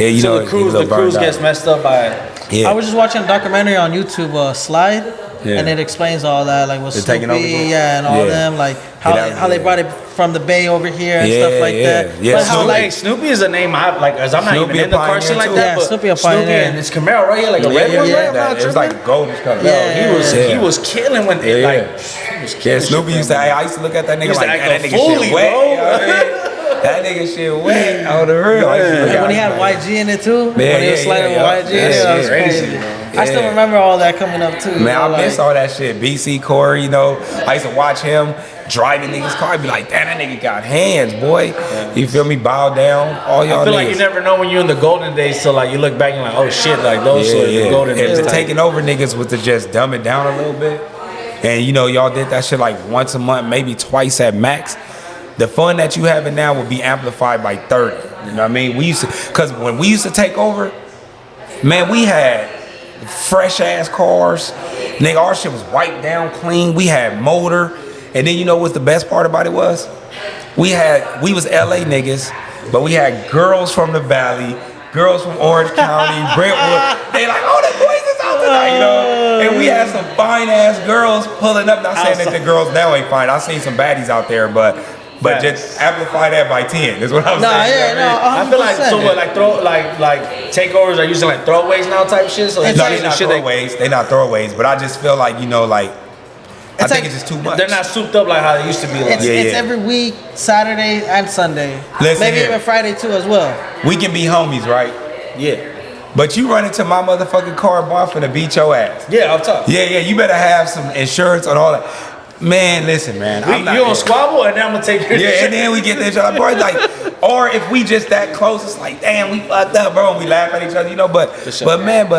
yeah, you so know, the cruise gets messed up by. Yeah. I was just watching a documentary on YouTube, Slide, Yeah. and it explains all that, like with The taking over Snoopy, crew? and all Yeah. them, like how they brought it from the Bay over here and stuff like that. Yeah. But how Like Snoopy is a name I like, as I'm not Snoopy even in the car a shit like pioneer, that. too. but Yeah, Snoopy a pioneer. and it's Camaro right here, like a red one, right? I'm not It was tripping. like golden color. Yeah. He was killing when Yeah. like Yeah, Snoopy used to. I used to look at that nigga used to like, act that a nigga foolie, shit wet. bro. You know what I mean? That nigga shit wet. On the real. I used to look And at when he him had like, YG in it too, when he was yeah, sliding yeah, with YG, yeah. that was Yeah, crazy. crazy, I still Yeah. remember all that coming up too. Man, I like, miss all that shit. BC Corey, you know, I used to watch him driving niggas' car. I'd be like, damn, that nigga got hands, boy. You feel me? Bow down, all y'all I feel niggas. like you never know when you're in the golden days till like you look back and like, oh shit, like those were the golden If days. the Like, taking over niggas was to just dumb it down a little bit, and you know y'all did that shit like once a month, maybe twice at max, the fun that you having now will be amplified by 30. You know what I mean? We used to, cause when we used to take over, man, we had fresh ass cars. Nigga, our shit was wiped down clean. We had motor, and then you know what's the best part about it was? We was LA niggas, but we had girls from the Valley, girls from Orange County, Brentwood. They like, oh, the boys is out tonight, you know? And we had some fine ass girls pulling up. Not saying that the girls now ain't fine. I seen some baddies out there, but just amplify that by 10 is what I'm saying. You know what I mean? I feel like 100%. so what, like takeovers are using like throwaways now type shit. So No, it's they not throwaways. They not throwaways, but I just feel like, you know, like, I It's think like- it's just too much. they're not souped up like how they used to be. Like. It's every week, Saturday and Sunday. Listen Maybe here. even Friday too as well. We can be homies, right? Yeah, But you run into my motherfucking car, boy, I'm finna beat your ass. yeah, I'm tough. Yeah, you better have some insurance and all that. Man, listen, man. I'm not You on there. squabble and then I'm gonna take your Yeah, shit. and then we get this other boy like, or if we just that close, it's like, damn, we fucked up, bro, and we laugh at each other, you know. But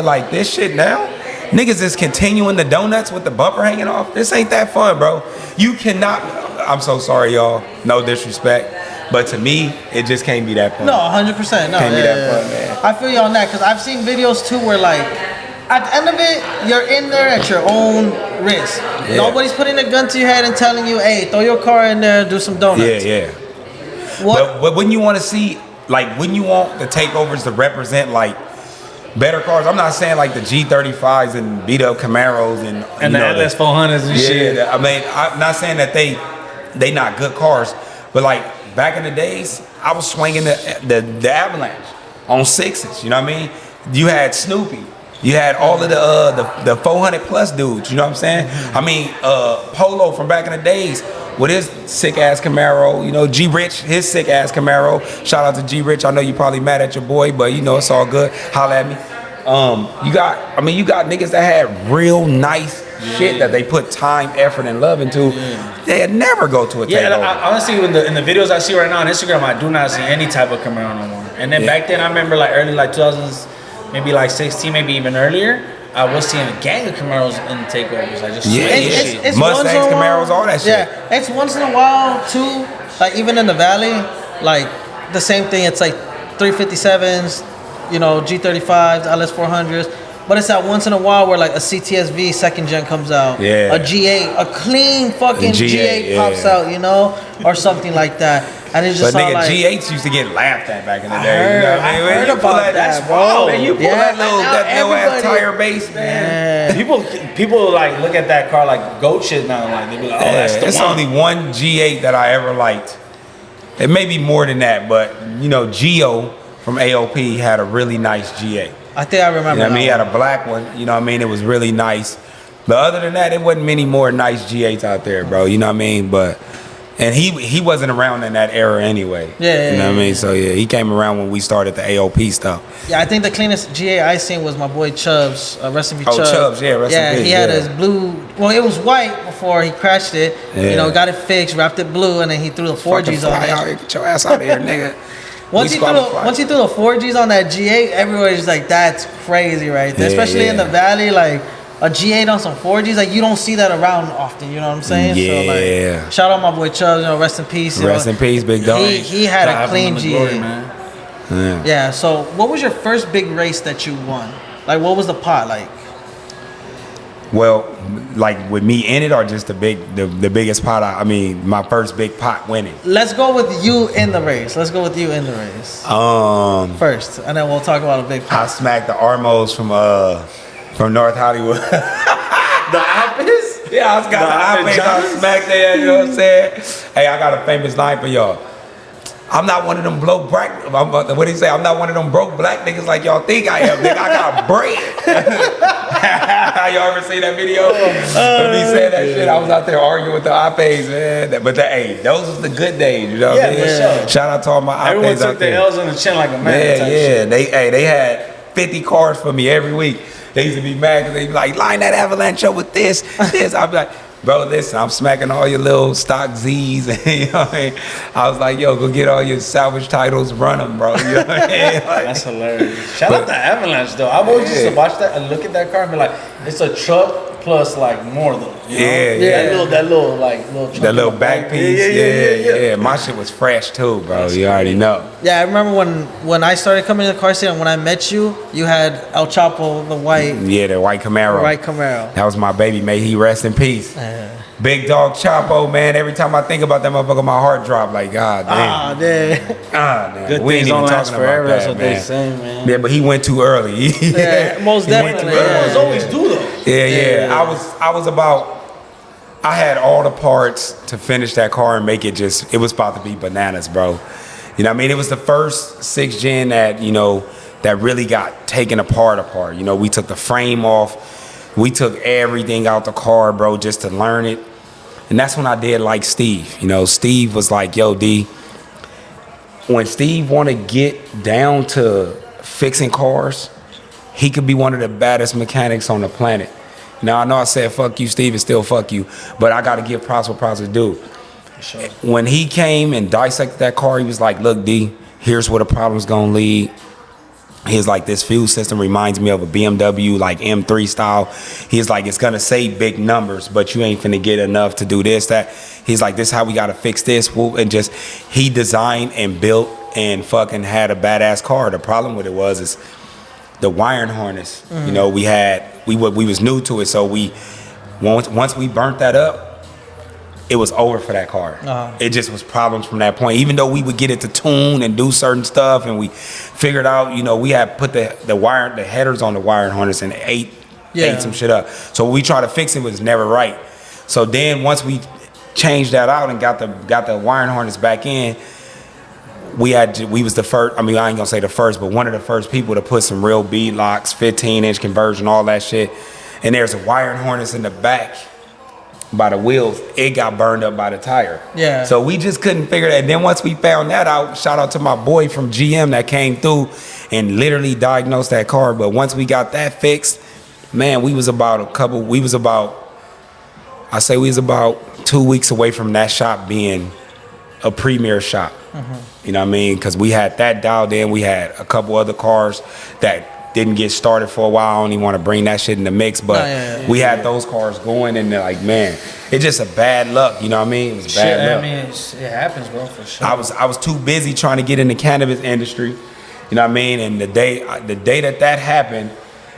like this shit now, niggas is continuing the donuts with the bumper hanging off. This ain't that fun, bro. You cannot. I'm so sorry, y'all. No disrespect, but to me, it just can't be that fun. No, 100%. No, Can't be that fun, man. I feel you on that because I've seen videos too where like at the end of it, you're in there at your own risk. Yeah. Nobody's putting a gun to your head and telling you, "Hey, throw your car in there, do some donuts." Yeah. What? But wouldn't you want to see, like, wouldn't you want the takeovers to represent, like, better cars? I'm not saying, like, the G35s and beat-up Camaros and And you the know, LS 400s and shit. Yeah, I mean, I'm not saying that they not good cars, but, like, back in the days, I was swinging the Avalanche on 6s, you know what I mean? You had Snoopy. You had all of the 400 plus dudes, you know what I'm saying? I mean, Polo from back in the days with his sick ass Camaro, you know, G Rich, his sick ass Camaro. Shout out to G Rich. I know you probably mad at your boy, but you know it's all good. Holla at me. You got niggas that had real nice shit that they put time, effort, and love into. They'd never go to a Yeah, and takeover. I, honestly, in the videos I see right now on Instagram, I do not see any type of Camaro no more. And then back then, I remember like early like 2000s, maybe like 16, maybe even earlier, I was seeing a gang of Camaros in the takeovers. Like just Yeah, swinging yeah. shit. It's Mustangs, once in a while- Camaros, all that shit. Yeah, it's once in a while too. Like even in the valley, like the same thing. It's like 357s, you know, G35s, LS 400s. But it's that once in a while where like a CTSV second gen comes out, Yeah. a G8, a clean fucking G8 yeah. pops out, you know, or something like that. And it's But just all nigga, like, G8s used to get laughed at back in the I day. heard- you know what I I mean? heard When you pull about that's that, bro. wild, man. You pull Yeah, that little now ass everybody- tire base, man. People like look at that car like goat shit now. Like they be like, oh, that's the It's one. only one G8 that I ever liked. It may be more than that, but you know, Geo from AOP had a really nice G8. I think I remember. You know what I mean? He that had a black one. You know what I mean? It was really nice. But other than that, there wasn't many more nice G8s out there, bro. You know what I mean? But And he wasn't around in that era anyway. Yeah, you know what I mean? yeah. So yeah, he came around when we started the AOP stuff. Yeah, I think the cleanest GA I seen was my boy Chubbs. Rest in peace, Oh, Chubbs, yeah, rest in Yeah, peace, he had yeah. his blue. Well, it was white before he crashed it. Yeah. You know, got it fixed, wrapped it blue, and then he threw the 4Gs on Fly out it. here, get your ass out of here, nigga. Once he threw the 4Gs on that GA, everybody's like, "That's crazy, right there." Yeah, Especially in the yeah. valley, like a G8 on some 4Gs, like you don't see that around often. You know what I'm saying? So Yeah. like, shout out my boy Chubbs. You know, rest in peace. you Rest know. in peace, big dog. He had God a have clean him in the GA. glory, man. Yeah. Yeah. So, what was your first big race that you won? Like, what was the pot like? Well, like with me in it, or just the biggest pot. I mean, my first big pot winning. Let's go with you in the race. First, and then we'll talk about a big pot. I smacked the Armos from North Hollywood. The Alpes? Yeah, I got the iPads. I smacked there. You know what I'm saying? Hey, I got a famous line for y'all. I'm not one of them broke black. What do you say? I'm not one of them broke black niggas like y'all think I am. Nigga, I got bread. Y'all ever see that video? Of me saying that shit, I was out there arguing with the iPads, man. But hey, those was the good days, you know what I mean? for sure. Shout out to all my Everyone iPads took out the there. L's on the chin like a man. Yeah, type yeah. shit. They had 50 cars for me every week. They used to be mad because they be like, line that Avalanche up with this. I'd be like, bro, listen, I'm smacking all your little stock Z's. You know what I mean? I was like, yo, go get all your salvage titles, run them, bro. You know what I mean? Like, That's hilarious. Shout out to Avalanche though. I've always used to watch that and look at that car and be like, it's a truck plus like more though. You know? Yeah. That little truck that little in the back piece. Yeah. My shit was fresh too, bro. You already know. Yeah, I remember when I started coming to the car scene and when I met you, you had El Chapo, the white Yeah, the white Camaro. Camaro. That was my baby. May he rest in peace. Big dog Chapo, man. Every time I think about that motherfucker, my heart drop. Like, God damn. Ah, damn. Damn. Good We ain't things even don't last talking about forever. That's that, what they man. say, man. Yeah, but he went too early. Yeah, most He went definitely. too early. Everyone's always do though. Yeah. I was about. I had all the parts to finish that car and make it just. It was about to be bananas, bro. You know what I mean? It was the first 6th gen that that really got taken apart. You know, we took the frame off. We took everything out the car, bro, just to learn it. And that's when I did like Steve. You know, Steve was like, yo, D, when Steve want to get down to fixing cars, he could be one of the baddest mechanics on the planet. Now, I know I said fuck you, Steve, and still fuck you, but I got to give props what props is due. Sure. When he came and dissected that car, he was like, look, D, here's where the problem's going to lead. He's like, this fuel system reminds me of a BMW, like M3 style. He's like, it's going to say big numbers, but you ain't finna get enough to do this, that. He's like, this is how we got to fix this. And just, he designed and built and fucking had a badass car. The problem with it is the wiring harness. You know, we was new to it. So once we burnt that up, it was over for that car. It just was problems from that point. Even though we would get it to tune and do certain stuff, and we figured out, we had put the headers on the wiring harness and ate some shit up. So when we tried to fix it, was never right. So then once we changed that out and got the wiring harness back in, we was the first. I mean, I ain't gonna say the first, but one of the first people to put some real bead locks, 15-inch conversion, all that shit. And there's a wiring harness in the back by the wheels. It got burned up by the tire. Yeah. So we just couldn't figure that. And then once we found that out, shout out to my boy from GM that came through and literally diagnosed that car. But once we got that fixed, man, we was about 2 weeks away from that shop being a premier shop. You know what I mean? Because we had that dialed in. We had a couple other cars that didn't get started for a while. I don't even want to bring that shit in the mix, but we had those cars going, and they're like, man, it's just a bad luck. You know what I mean? It was bad luck. I mean, it happens, bro, for sure. I was too busy trying to get in the cannabis industry. You know what I mean? And the day that happened,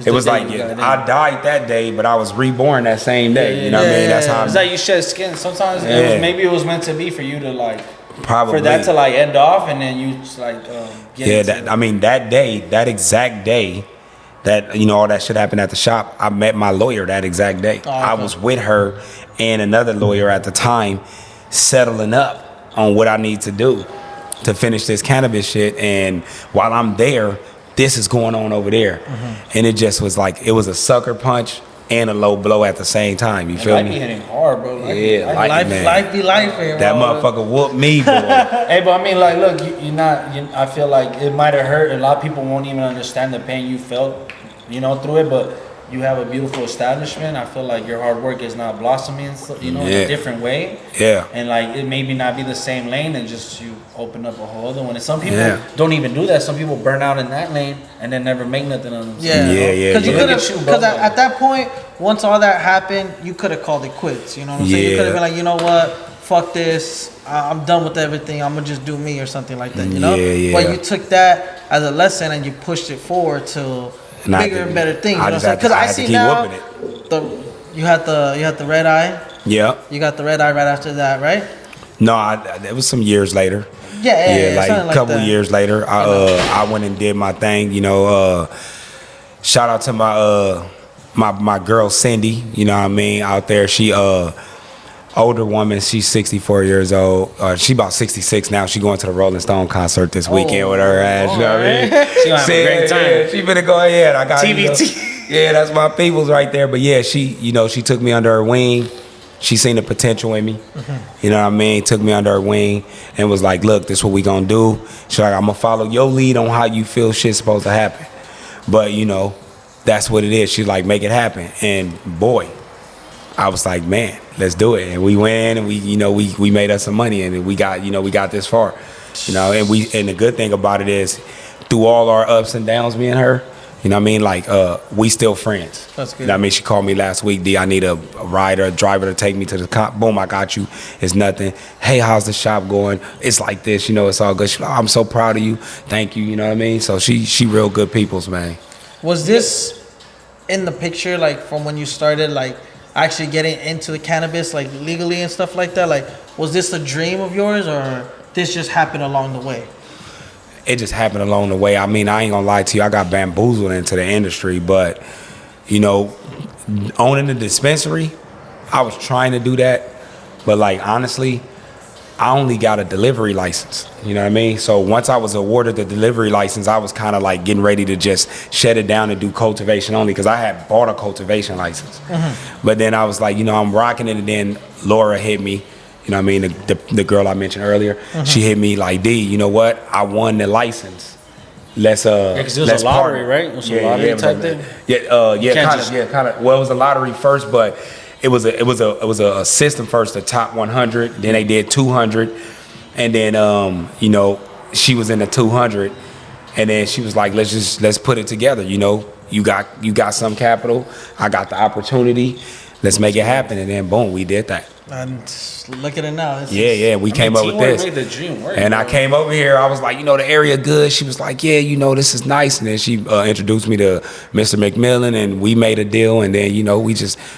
it was like I died that day, but I was reborn that same day. You know what I mean? That's how. It's like you shed skin. Sometimes maybe it was meant to be for you to like. Probably. For that to like end off, and then you just like get into it. I mean that day, that exact day, that all that shit happened at the shop. I met my lawyer that exact day. Oh, okay. I was with her and another lawyer at the time, settling up on what I need to do to finish this cannabis shit. And while I'm there, this is going on over there, and it just was like it was a sucker punch and a low blow at the same time. You feel Life be me? hitting hard, bro. Yeah, man. Life be life, That motherfucker whooped me, boy. Hey, but I mean, like, look, I feel like it might have hurt. A lot of people won't even understand the pain you felt, through it. But you have a beautiful establishment. I feel like your hard work is not blossoming, in a different way. Yeah. And like, it maybe not be the same lane, and just you open up a whole other one. And some people don't even do that. Some people burn out in that lane and then never make nothing of themselves. Yeah. Because you could have, because at that point, once all that happened, you could have called it quits. You know what I'm saying? You could have been like, you know what, fuck this. I'm done with everything. I'm gonna just do me or something like that. You know? Yeah. But you took that as a lesson and you pushed it forward to bigger and better things. You know what I'm saying? Because I see now you had the red eye. Yeah. You got the red eye right after that, right? No, it was some years later. Yeah, like a couple years later, I went and did my thing. Shout out to my girl Cindy. You know what I mean? Out there, she older woman. She's 64 years old. She about 66 now. She going to the Rolling Stone concert this weekend with her ass. You know what I mean? She gonna have a great time. Yeah, she better go ahead. I got TBT. Yeah, that's my people's right there. But yeah, she took me under her wing. She seen the potential in me. Mm-hmm. You know what I mean? Took me under her wing and was like, look, this is what we gonna do. She's like, I'm gonna follow your lead on how you feel shit's supposed to happen. But that's what it is. She's like, make it happen. And boy, I was like, man, let's do it. And we went and we made us some money and we got this far. And the good thing about it is through all our ups and downs, me and her, you know what I mean? Like, we still friends. That's good. You know what I mean? She called me last week, D, I need a rider, a driver to take me to the comp. Boom, I got you. It's nothing. Hey, how's the shop going? It's like this, it's all good. She's like, I'm so proud of you. Thank you, you know what I mean? So she real good peoples, man. Was this in the picture, like, from when you started, like, actually getting into the cannabis, like, legally and stuff like that? Like, was this a dream of yours or this just happened along the way? It just happened along the way. I mean, I ain't gonna lie to you. I got bamboozled into the industry, but, owning the dispensary, I was trying to do that. But, like, honestly, I only got a delivery license. You know what I mean? So once I was awarded the delivery license, I was kind of like getting ready to just shut it down and do cultivation only because I had bought a cultivation license. Mm-hmm. But then I was like, I'm rocking it. And then Laura hit me. You know what I mean? The girl I mentioned earlier, she hit me like, D, you know what? I won the license. Let's because it was a lottery, right? It was a lottery type thing. Kind of. Well, it was a lottery first, but it was a system first. The top 100, then they did 200, and then she was in the 200, and then she was like, let's put it together. You got some capital, I got the opportunity. Let's make it happen, and then boom, we did that. And look at it now. We came up with this. Made the dream work, and bro. I came over here. I was like, the area good. She was like, yeah, this is nice. And then she introduced me to Mr. McMillan, and we made a deal. And then,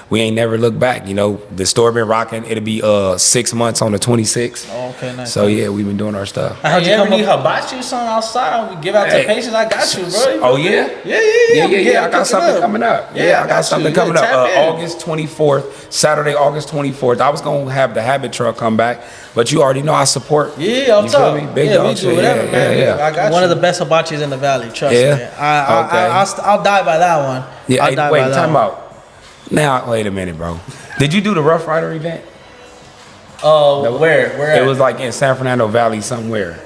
we ain't never looked back. The store been rocking. It'll be 6 months on the 26th. Oh, okay, nice. So yeah, we've been doing our stuff. How'd you ever need hibachi or something outside? We give out to patients. I got you, bro. Oh yeah? Yeah. I got something coming up. Yeah, I got something coming up. August 24th, Saturday, August 24th. I was gonna have the Habit truck come back, but you already know I support. Yeah, I'm talking. Big dog shit. Whatever, man. I got One you. of the best hibachis in the valley. Trust me. Okay. I'll die by that one. Yeah. I'll die Wait, by that time one. out. Now, wait a minute, bro. Did you do the Rough Rider event? Oh, where? It was like in San Fernando Valley somewhere.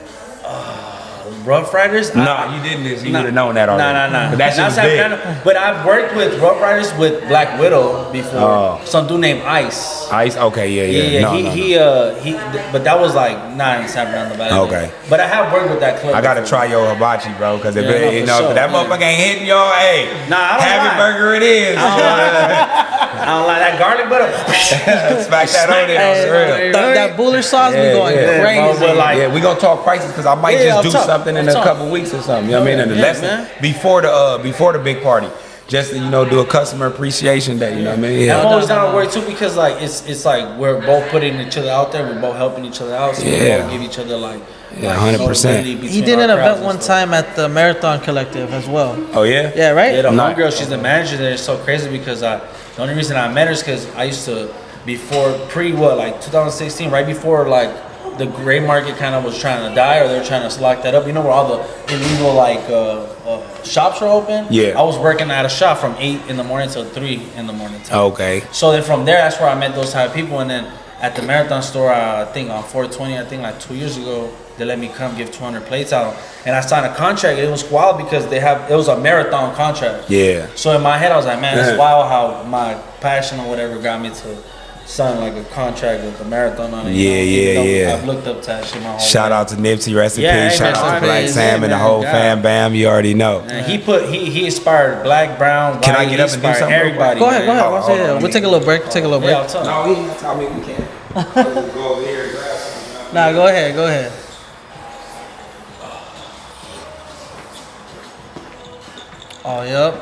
Rough Riders? No, you didn't. You would have known that already. No. But that shit was big. But I've worked with Rough Riders with Black Widow before. Some dude named Ice. Ice? Okay, yeah. No. But that was like not in San Fernando Valley. Okay. But I have worked with that club. I gotta try your hibachi, bro, because if for sure, that motherfucker ain't hitting y'all, hey, Nah, I don't Habit lie. Burger it is. I don't like that garlic butter. Smack that on it. That Buller sauce be going crazy. But like, Yeah, we gonna talk prices because I might Yeah, just do I'm something in I'm a couple weeks or something. You know what I mean? And the Yeah, lesson man. before the big party, just to do a customer appreciation day. You know what I mean? I'm Yeah. always down to work too because like it's like we're both putting each other out there. We're both helping each other out. So we Yeah. both give each other like. Yeah, like 100%. credibility He between did an our crowds event and one stuff. time at the Marathon Collective as well. Oh yeah. Yeah, right? Yeah, the No. homegirl, she's the manager there. It's so crazy because the only reason I met her is because I used to, before, 2016, right before like the gray market kind of was trying to die, or they were trying to lock that up. You know where all the illegal shops are open. Yeah. I was working at a shop from 8 in the morning till 3 in the morning. Okay. So then from there, that's where I met those type of people, and then at the Marathon store, I think on 420, I think like 2 years ago, they let me come give 200 plates out, and I signed a contract. It was wild because it was a marathon contract. Yeah. So in my head, I was like, man, it's wild how my passion or whatever got me to sign like a contract with the marathon on it. Yeah. I've looked up to that shit my whole Shout life. out to Nipsey, rest in Yeah, peace. hey, Shout out to man, Black hey, Sam and the man, whole God. fam bam. You already know. And he inspired black, brown, white. Can I get up and do He inspired something real quick? everybody. Go ahead. Hold on, We'll take a little break. Yeah, I'll tell you. No, he tell me we can't. We'll go over here and grab something. Nah, go ahead. Oh, yep.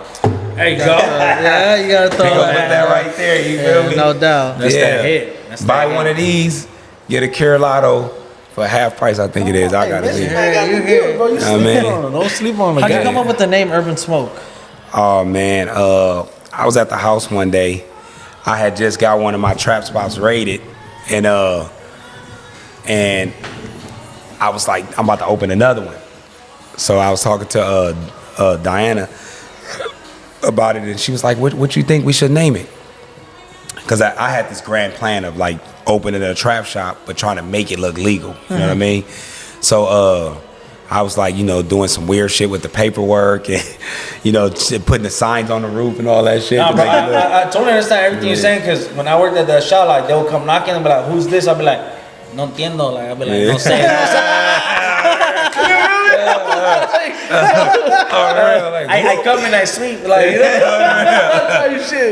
There you go. Yeah, you gotta throw They gonna put that. that right there. You feel me? No doubt. That's that hit. That's Buy that one hit. of these, get a Carolado for half price. I think it is. I gotta see. You here. Bro, you I mean, Don't sleep on the How'd you guy. come up with the name Urban Smoke? oh man, I was at the house one day. I had just got one of my trap spots raided, and I was like, I'm about to open another one. So I was talking to Diana about it, and she was like, "What you think we should name it?" Because I had this grand plan of like opening a trap shop, but trying to make it look legal. You know what I mean? So I was like, doing some weird shit with the paperwork and, putting the signs on the roof and all that shit. Nah, to bro, make it look- I totally understand everything you're saying, because when I worked at the shop, like, they would come knocking and be like, who's this? I'll be like, no entiendo. Like, I'll be like, no sé. I come and I sleep. Like,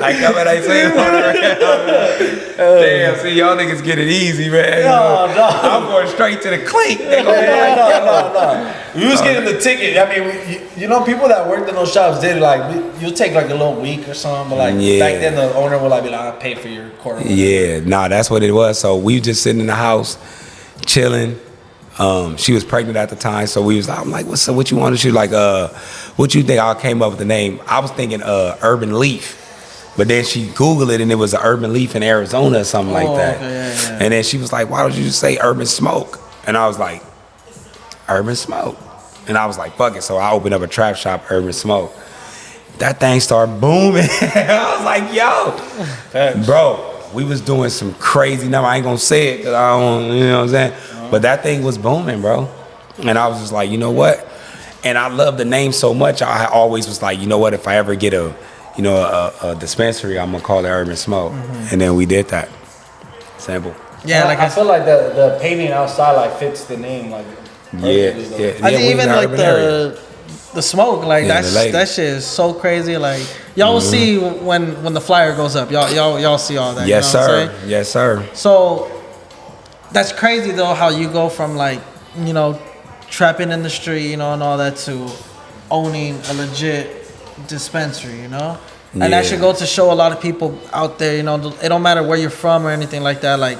I come and I say, damn, see, y'all niggas get it easy, man. No. I'm going straight to the clink. They gonna be like, No. You was getting the ticket. I mean, people that worked in those shops did you'll take like a little week or something, but like Yeah. back then the owner would like be like, I'll pay for your quarter. yeah, nah, that's what it was. So we just sitting in the house, chilling. She was pregnant at the time, so I'm like, what's up? What you want? She was like, what you think? I came up with the name. I was thinking Urban Leaf. But then she Googled it and it was an Urban Leaf in Arizona or something like that. Okay, yeah. And then she was like, why don't you just say Urban Smoke? And I was like, Urban Smoke. And I was like, fuck it. So I opened up a trap shop, Urban Smoke. That thing started booming. I was like, yo. Bro, we was doing some crazy number. I ain't gonna say it because I don't, you know what I'm saying? But that thing was booming, bro. And I was just like, you know what? And I love the name so much. I always was like, you know what? If I ever get a dispensary, I'm gonna call it Urban Smoke. And then we did that. Simple. Yeah, like I feel like the painting outside like fits the name like. Yeah. perfectly, though. I we think in even the like urban area. the smoke, like Yeah, the lady. that shit is so crazy. Like y'all will see when the flyer goes up. Y'all see all that. Yes, you know what I'm sir. saying? Yes, sir. So that's crazy though, how you go from like, trapping in the street, and all that, to owning a legit dispensary, And that Yeah. should go to show a lot of people out there, it don't matter where you're from or anything like that. Like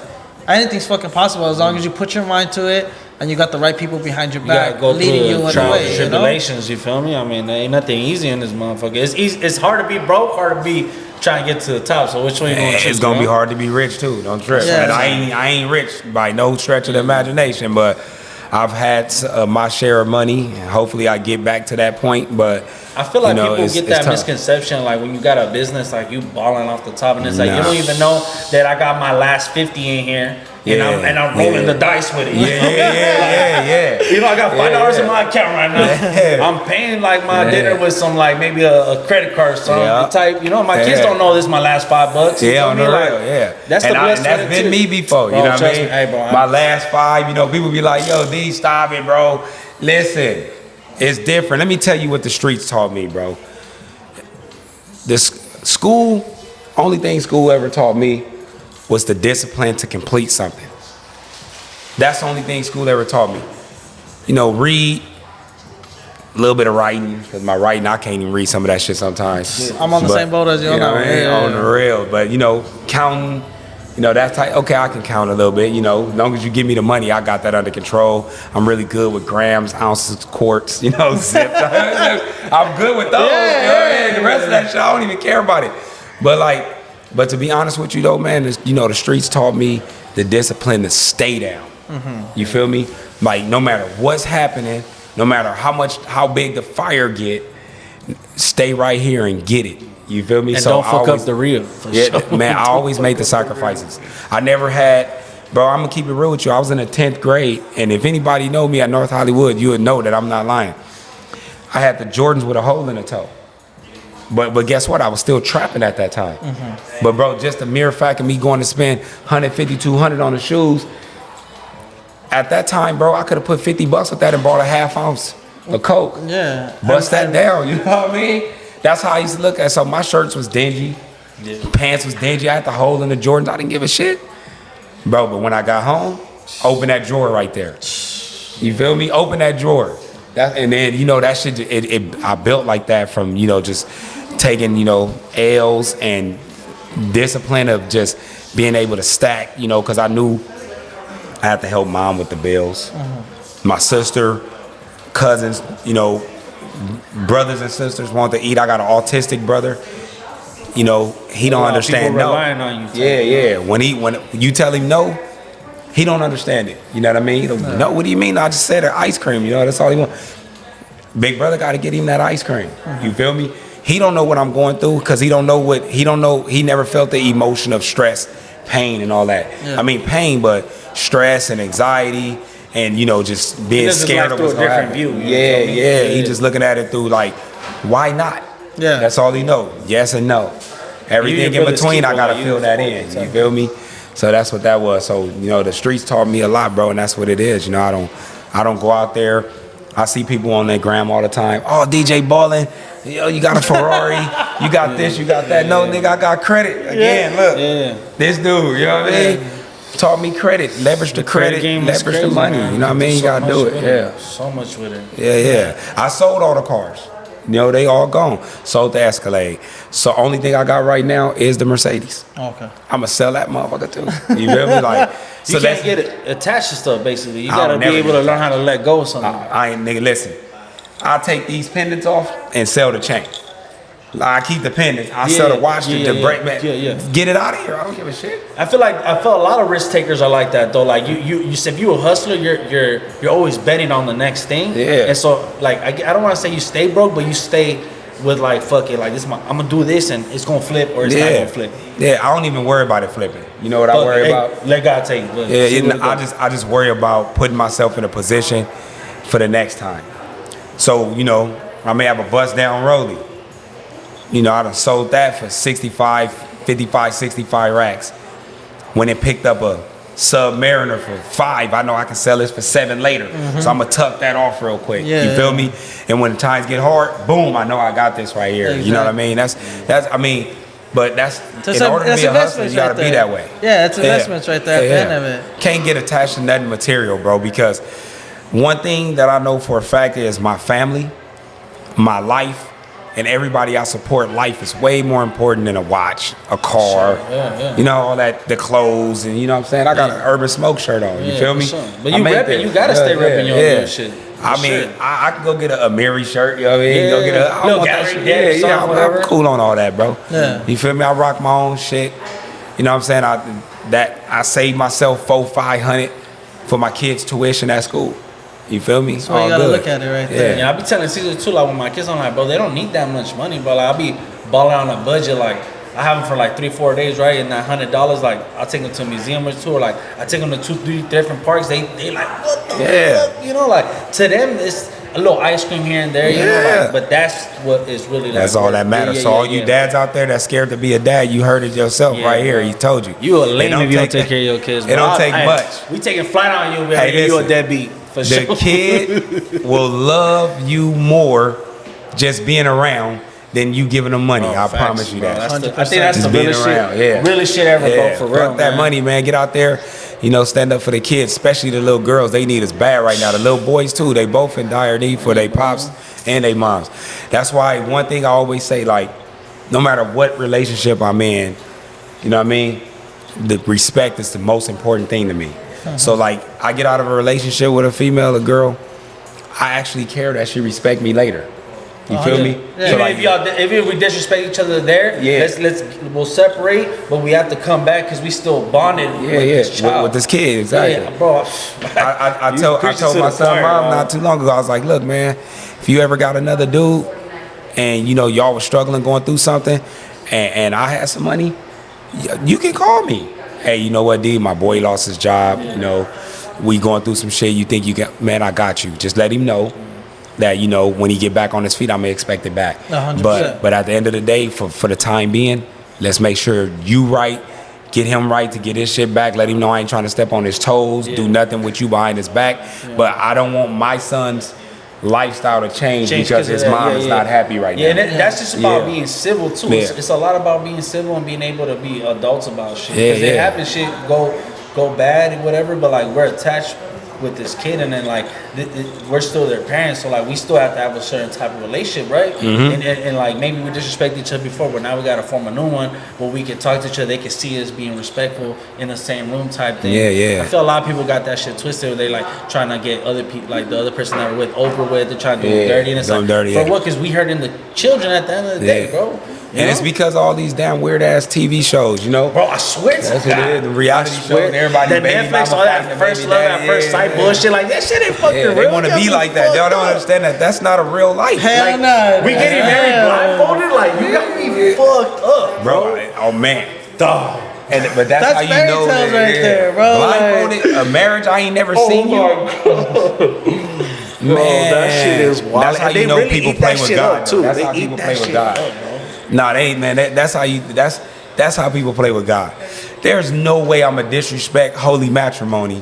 anything's fucking possible as long as you put your mind to it and you got the right people behind your You gotta back go leading you through in the trials way. and tribulations. You feel me? I mean, there ain't nothing easy in this motherfucker. It's easy. It's hard to be broke, hard to be trying to get to the top. So which one you gonna choose? It's gonna be bro? hard to be rich too. Don't trip. Yeah. And I ain't rich by no stretch of the imagination, but I've had my share of money. And hopefully, I get back to that point. But I feel like people it's get that tough. misconception, like when you got a business, like you balling off the top, and it's like you Nah. don't even know that I got my last 50 in here, Yeah, and I'm rolling yeah. the dice with it. you Yeah, feel me? yeah. You know, I got $5 in Yeah. my account right now. Yeah. I'm paying like my Yeah. dinner with some like maybe a credit card or something. Yeah. Type, my kids Yeah. don't know this is my last $5. You Yeah, feel on me? the Like, real, yeah. That's and the blessed that's been me before, Bro, you know what I trust mean? me. Hey, bro, my last 5, people be like, yo, D, stop it, bro. Listen, it's different. Let me tell you what the streets taught me, bro. This school, only thing school ever taught me was the discipline to complete something. That's the only thing school ever taught me. Read, a little bit of writing, because my writing, I can't even read some of that shit sometimes. I'm on the same boat as you. You know what I mean? Yeah. On the real. But, counting, that type, okay, I can count a little bit, as long as you give me the money, I got that under control. I'm really good with grams, ounces, quarts, zipped. I'm good with those. Yeah. The rest of that shit, I don't even care about it. But to be honest with you though, man, the streets taught me the discipline to stay down. You feel me? Like no matter what's happening, no matter how big the fire get, stay right here and get it. You feel me? And so don't fuck always, up the real. For yeah, sure. man, I always made the sacrifices. I never had, bro, I'm gonna keep it real with you. I was in the 10th grade, and if anybody know me at North Hollywood, you would know that I'm not lying. I had the Jordans with a hole in the toe. But guess what? I was still trapping at that time. But bro, just the mere fact of me going to spend 150, 200 on the shoes, at that time, bro, I could have put $50 with that and bought a half ounce of Coke. Yeah. Bust that down, you know what I mean? That's how I used to look at it. So my shirts was dingy, pants was dingy. I had the hole in the Jordans. I didn't give a shit. Bro, but when I got home, open that drawer right there. You feel me? Open that drawer. And then, you know, that shit, I built like that from, you know, just taking, you know, L's and discipline of just being able to stack, you know, because I knew I had to help mom with the bills. My sister, cousins, you know, brothers and sisters want to eat. I got an autistic brother. You know, he don't understand no. Relying on you. Yeah. When you tell him no, he don't understand it. You know what I mean? No, what do you mean? I just said ice cream. You know, that's all he want. Big brother got to get him that ice cream. You feel me? He don't know what I'm going through because he don't know. He never felt the emotion of stress, pain, and all that. Yeah. I mean, pain, but stress and anxiety. And, you know, just being scared of what's going to happen. View, yeah. He just looking at it through like, why not? Yeah. That's all he know. Yes and no. Everything in between, I got to fill that in. You feel me? So that's what that was. So, you know, the streets taught me a lot, bro, and that's what it is. You know, I don't go out there. I see people on their gram all the time. Oh, DJ Ballin', yo, you got a Ferrari. You got this, you got that. No, nigga, I got credit. Again, look. This dude, you know what I mean? Taught me credit, leverage the credit, leverage the money. Man. You know what I mean? You gotta do it. Yeah. So much with it. Yeah. I sold all the cars. You know, they all gone. Sold the Escalade. So only thing I got right now is the Mercedes. Okay. I'ma sell that motherfucker too. You feel me? Like, so you can't get it attached to stuff. Basically, you gotta be able to learn how to let go of something. I ain't nigga. Listen, I'll take these pendants off and sell the chain. I keep the pendants. I sell the watch, the break, man. Get it out of here. I don't give a shit. I feel a lot of risk takers are like that though. Like you said, if you're a hustler, you're always betting on the next thing. Yeah. And so like I don't want to say you stay broke, but you stay with like fuck it, like I'm gonna do this and it's gonna flip or it's not gonna flip. Yeah, I don't even worry about it flipping. You know what I worry about? Let God take it. I just worry about putting myself in a position for the next time. So, you know, I may have a bust down rollie. You know, I done sold that for 65 racks. When it picked up a Submariner for 5, I know I can sell this for 7 later. So I'm gonna tuck that off real quick. You feel me? And when the times get hard, boom, I know I got this right here. Exactly. You know what I mean? But that's in order to be a hustler, you gotta be that way. Yeah, it's investments right there at the end of it. Can't get attached to nothing material, bro, because one thing that I know for a fact is my family, my life, and everybody I support. Life is way more important than a watch, a car, you know, all that, the clothes, and you know what I'm saying? I got an Urban Smoke shirt on, you feel me? Sure. But you repping, you gotta stay repping your shit. I mean, I could go get a Amiri shirt, you know what I mean? Go get a little gallery, I'm cool on all that, bro. Yeah. You feel me? I rock my own shit. You know what I'm saying? I saved myself $400-500 for my kids' tuition at school. You feel me? So you gotta look at it right there. Yeah, I be telling Caesar too, like with my kids, I'm like, bro, they don't need that much money, bro. Like I be balling on a budget, like I have them for like 3-4 days, right? And that $100, like I take them to a museum or two, or like I take them to 2-3 different parks. They like, what the fuck? You know, like to them it's a little ice cream here and there, you know, like, but that's what is really like. That's all that matters. So all you dads out there that's scared to be a dad, you heard it yourself right here. He told you. You a lame if you don't take care of your kids. It don't take much. We taking flight on you, man. You a deadbeat. For the sure. kid will love you more just being around than you giving them money. I promise you that. I think that's the realest shit. Realest shit ever, bro. For real, fuck that money, man. Get out there, you know, stand up for the kids, especially the little girls. They need us bad right now. The little boys too. They both in dire need for their pops and their moms. That's why one thing I always say, like, no matter what relationship I'm in, you know what I mean, the respect is the most important thing to me. So like I get out of a relationship with a female, a girl, I actually care that she respect me later. You feel me? Yeah. So Even if we disrespect each other there, Yeah. we'll separate, but we have to come back because we still bonded with this child. with this kid, exactly. Yeah, bro. I You told preaching to my the son choir, mom dog. not too long ago. I was like, look, man, if you ever got another dude, and you know y'all was struggling going through something, and I had some money, you can call me. Hey, you know what, D? My boy lost his job. You know, we going through some shit. You think you got? Man, I got you. Just let him know that, you know, when he get back on his feet, I'm gonna expect it back. 100%. But at the end of the day, for the time being, let's make sure you right. Get him right to get his shit back. Let him know I ain't trying to step on his toes. Do nothing with you behind his back. But I don't want my son's lifestyle to change because his mom is not happy right now. Yeah, and that's just about Yeah. being civil too. Yeah. It's a lot about being civil and being able to be adults about shit. Yeah, Because it yeah. happens, shit go bad and whatever. But like we're attached with this kid, and then like we're still their parents, so like we still have to have a certain type of relationship, right? Mm-hmm. And like maybe we disrespected each other before, but now we got to form a new one where we can talk to each other. They can see us being respectful in the same room type thing. Yeah, yeah. I feel a lot of people got that shit twisted where they like trying to get other people, like the other person that we're with, over with. They're trying to do Yeah, dirty, and it's do 'em like dirty, for yeah. what? Because we hurting the children at the end of the day, Yeah. bro. You And know? it's because of all these damn weird ass TV shows, you know? Bro, I swear to That's God. what it is. The reality I shows swear. and everybody That baby Netflix, mama all that fighting the first baby love, daddy, that first yeah, sight yeah. bullshit, like that shit ain't fucking Yeah, real. they want to Got be me like that. Y'all fucked don't up. understand that. That's not a real life. Hell Like, no. we getting married blindfolded, like you got me fucked up, Bro, oh man. Dog. But that's That's how you fairy know tales that, right there, bro, Blindfolded, a marriage I ain't never seen you. Man, that shit is wild. That's how And they you know really people eat play that with shit God. up, too. That's They how eat people that play with shit God. up, bro. Nah, they man. That's how you. That's how people play with God. There's no way I'ma disrespect holy matrimony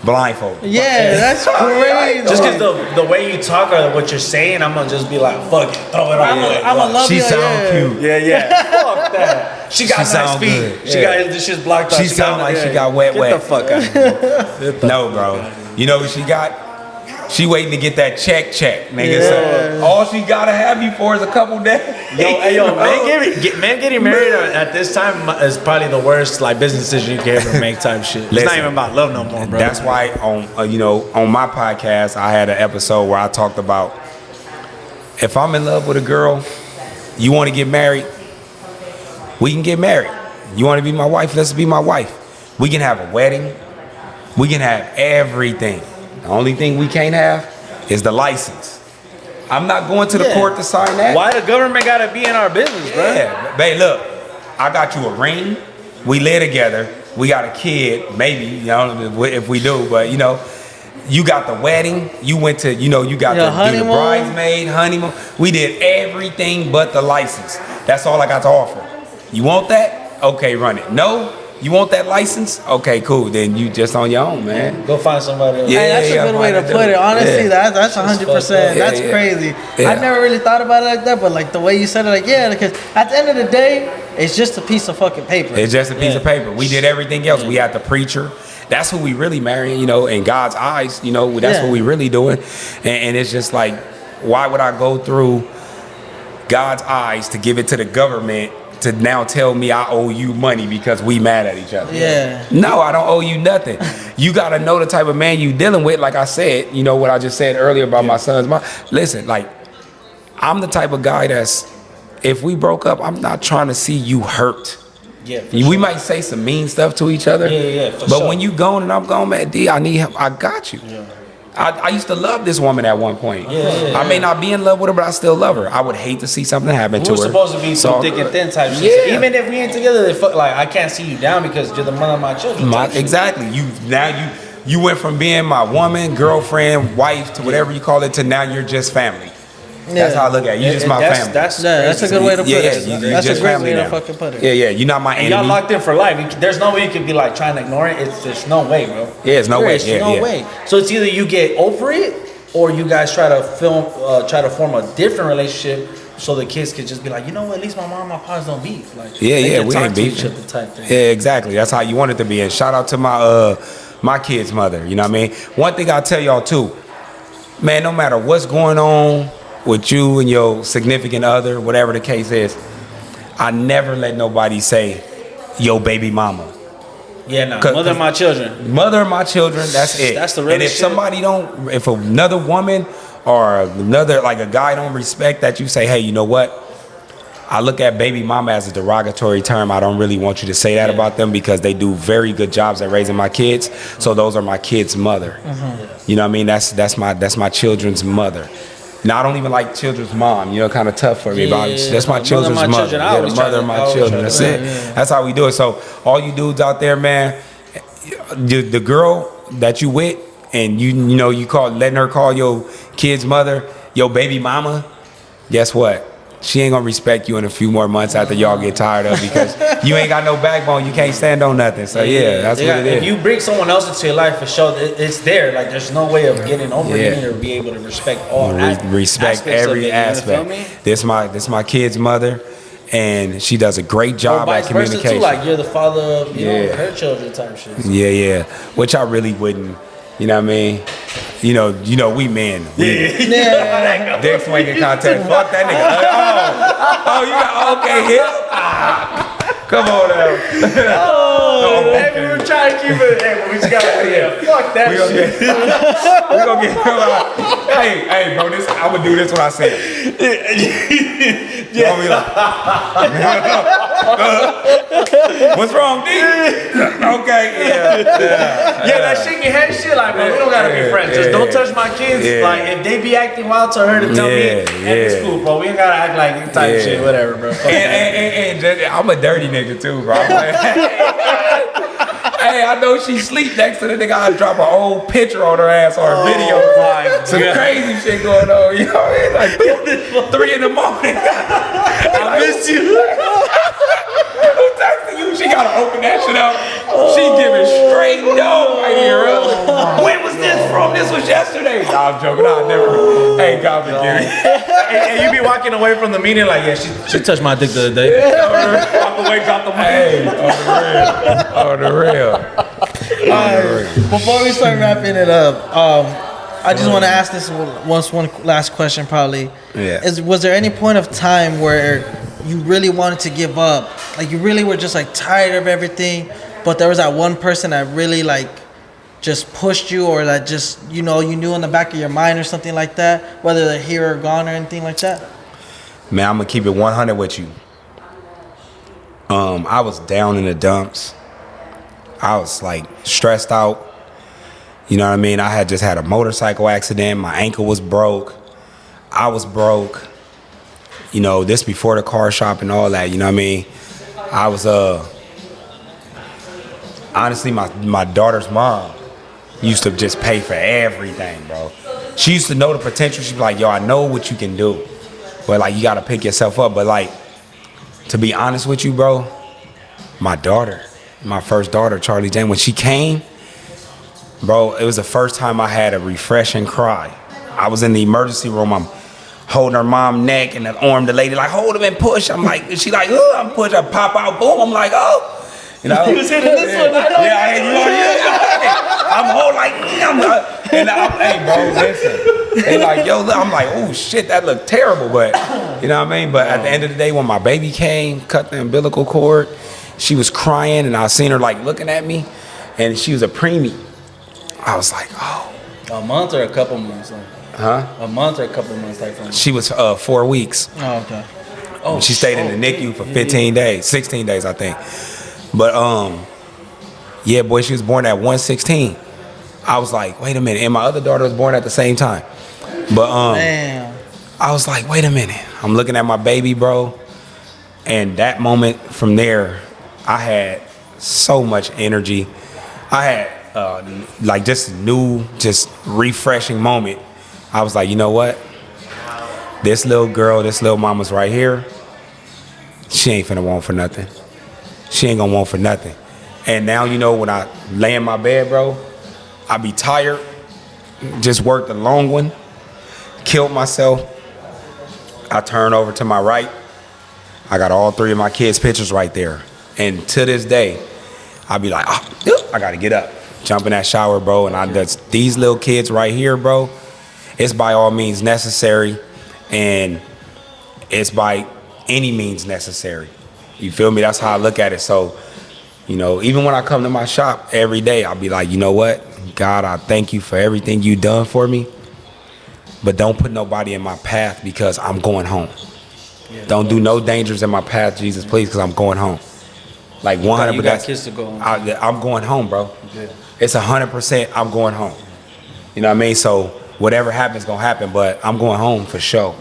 blindfolded. Yeah, that's crazy. Just because the way you talk or what you're saying, I'm gonna just be like, fuck it, throw it on. I'm a love She you. sound cute. Yeah. Fuck that. She got She nice sound feet. good. She Yeah. got this shit's blocked out. She sound like she got wet. Get the fuck out. Of here. No, bro. You know what she got? She waiting to get that check, nigga. Yeah. So all she gotta have you for is a couple days. Yo, bro. man getting married at this time is probably the worst like business decision you can ever make type shit. It's Listen, not even about love no more, bro. That's why on on my podcast I had an episode where I talked about if I'm in love with a girl, you want to get married, we can get married. You want to be my wife, let's be my wife. We can have a wedding. We can have everything. The only thing we can't have is the license. I'm not going to the Yeah. court to sign that. Why the government gotta be in our business, bro? Yeah, babe, look, I got you a ring. We live together. We got a kid, maybe, you know, if we do, but you know, you got the wedding. You went to, you know, you got Your the honeymoon. bridesmaid, honeymoon. We did everything but the license. That's all I got to offer. You want that? Okay, run it. No? You want that license? Okay, cool. Then you just on your own, man. Go find somebody else. Yeah. Hey, that's a good way to find a put dude. it. Honestly, Yeah. that's 100%. Yeah, That's yeah. crazy. Yeah. I never really thought about it like that, but like the way you said it, like yeah, because at the end of the day, it's just a piece of fucking paper. It's just a piece of paper. We did everything else. We had the preacher. That's who we really marrying, you know, in God's eyes, you know, that's Yeah. what we really doing. And it's just like, why would I go through God's eyes to give it to the government to now tell me I owe you money because we mad at each other? Yeah. No, I don't owe you nothing. You got to know the type of man you dealing with. Like I said, you know what I just said earlier about my son's mom. Listen, like, I'm the type of guy that's, if we broke up, I'm not trying to see you hurt. Yeah, for We sure. might say some mean stuff to each other. Yeah, for But sure. when you gone and I'm gone, man, D, I need help. I got you. I used to love this woman at one point. Yeah. I may not be in love with her, but I still love her. I would hate to see something happen to We're her. supposed to be So, some thick and thin type shit. Yeah. So even if we ain't together, they fuck, like I can't see you down because you're the mother of my children. type shit. Exactly. You went from being my woman, girlfriend, wife, to whatever you call it, to now you're just family. That's how I look at it. You just And my that's, family. That's That's a good way to put Yeah, it. you That's a just great family way to now. fucking put it. Yeah, you're not my and enemy. y'all locked in for life. There's no way you could be like trying to ignore it. There's no way, bro. Yeah, there's no way. There's Yeah, no yeah. way. So it's either you get over it or you guys try to form a different relationship so the kids could just be like, you know what? At least my mom and my pops don't beef. Like, Yeah, they yeah, can we talk ain't to each beefing. other type thing. Yeah, exactly. That's how you want it to be. And shout out to my kid's mother. You know what I mean? One thing I'll tell y'all too, man, no matter what's going on with you and your significant other, whatever the case is, I never let nobody say, yo, baby mama. Yeah, no. 'Cause- Mother of my children. Mother of my children, that's it. That's the And if realest shit. somebody if another woman or another, like a guy don't respect that, you say, hey, you know what? I look at baby mama as a derogatory term. I don't really want you to say that about them because they do very good jobs at raising my kids. So those are my kids' mother. You know what I mean? That's my children's mother. Now I don't even like children's mom. You know, kind of tough for me. But that's my children's mother. Yeah, the mother of my children. That's it. That's how we do it. So all you dudes out there, man, the girl that you with, and you know you letting her call your kid's mother your baby mama. Guess what? She ain't gonna respect you in a few more months after y'all get tired of, because you ain't got no backbone. You can't stand on nothing. So yeah, that's what it is. If you bring someone else into your life, for sure, it's there. Like there's no way of getting over it or be able to respect all respect every aspect. This my kid's mother, and she does a great job at communication. Too, like you're the father of her children type shit. So. Yeah, which I really wouldn't. You know what I mean? You know, we men. Dick swinging contest. Fuck that nigga. You got okay here. Come on now. Hey, we were trying to keep it. Hey, but we just got fuck that shit. We gonna get him out. Hey, bro, I'm gonna do this when I say it. Gonna be like, what's wrong, D? Okay, that shaking head shit, like, bro, we don't gotta be friends. Just don't touch my kids. Like, if they be acting wild, tell her to tell me, and it's cool, bro. We ain't gotta act like type of shit, whatever, bro. And I'm a dirty nigga too, bro. Hey, I know she sleep next to the nigga. I drop an old picture on her ass or a video. Some crazy shit going on. You know what I mean? Like 3 in the morning. I miss you. Who texting you? She gotta open that shit up. She giving straight dope right here. When was this from? This was yesterday. Nah, I'm joking. I'll never. Hey, God forgive me. And you be walking away from the meeting like, she touched my dick the other day. Walk away, drop the mic. Hey, on the real. Before we start wrapping it up, I just want to ask this one last question, probably. Yeah. Was there any point of time where you really wanted to give up? Like you really were just like tired of everything, but there was that one person that really like just pushed you, or that just you knew in the back of your mind or something like that, whether they're here or gone or anything like that? Man, I'm gonna keep it 100 with you. I was down in the dumps. I was like stressed out. You know what I mean? I had just had a motorcycle accident. My ankle was broke. I was broke. You know, this before the car shop and all that. You know what I mean? I was honestly, my daughter's mom used to just pay for everything, bro. She used to know the potential. She'd be like, yo, I know what you can do, but like you gotta pick yourself up. But like, to be honest with you, bro, my first daughter, Charlie Jane, when she came, bro, it was the first time I had a refreshing cry. I was in the emergency room. I'm holding her mom's neck and the arm, the lady like, hold him and push. I'm like, she like, oh, I'm push. I pop out, boom. I'm like, oh. You know? He was hitting this one. I'm whole like, hey, bro, listen. They like, yo, look. I'm like, oh shit, that looked terrible, but you know what I mean? But at the end of the day, when my baby came, cut the umbilical cord, she was crying, and I seen her like looking at me, and she was a preemie. I was like, oh. A month or a couple months? Huh? A month or a couple months type of. She was 4 weeks. Oh, okay. Oh, she stayed in the NICU for 15 days, 16 days, I think. But yeah, boy, she was born at 116. I was like, wait a minute, and my other daughter was born at the same time. But Damn. I was like, wait a minute. I'm looking at my baby, bro, and that moment from there, I had so much energy. I had like just refreshing moment. I was like, you know what? This little girl, this little mama's right here. She ain't finna want for nothing. She ain't gonna want for nothing. And now, you know, when I lay in my bed, bro, I be tired. Just worked a long one. Killed myself. I turn over to my right. I got all 3 of my kids' pictures right there. And to this day, I be like, oh, I gotta get up. Jump in that shower, bro. And these little kids right here, bro, it's by all means necessary. And it's by any means necessary. You feel me? That's how I look at it. So, you know, even when I come to my shop every day, I'll be like, you know what? God, I thank you for everything you done for me. but don't put nobody in my path because I'm going home. Don't do no dangers in my path, Jesus, please, because I'm going home. Like 100%. You got kids to go home. I'm going home, bro. It's 100%. I'm going home. You know what I mean? So whatever happens, gonna happen. But I'm going home for sure.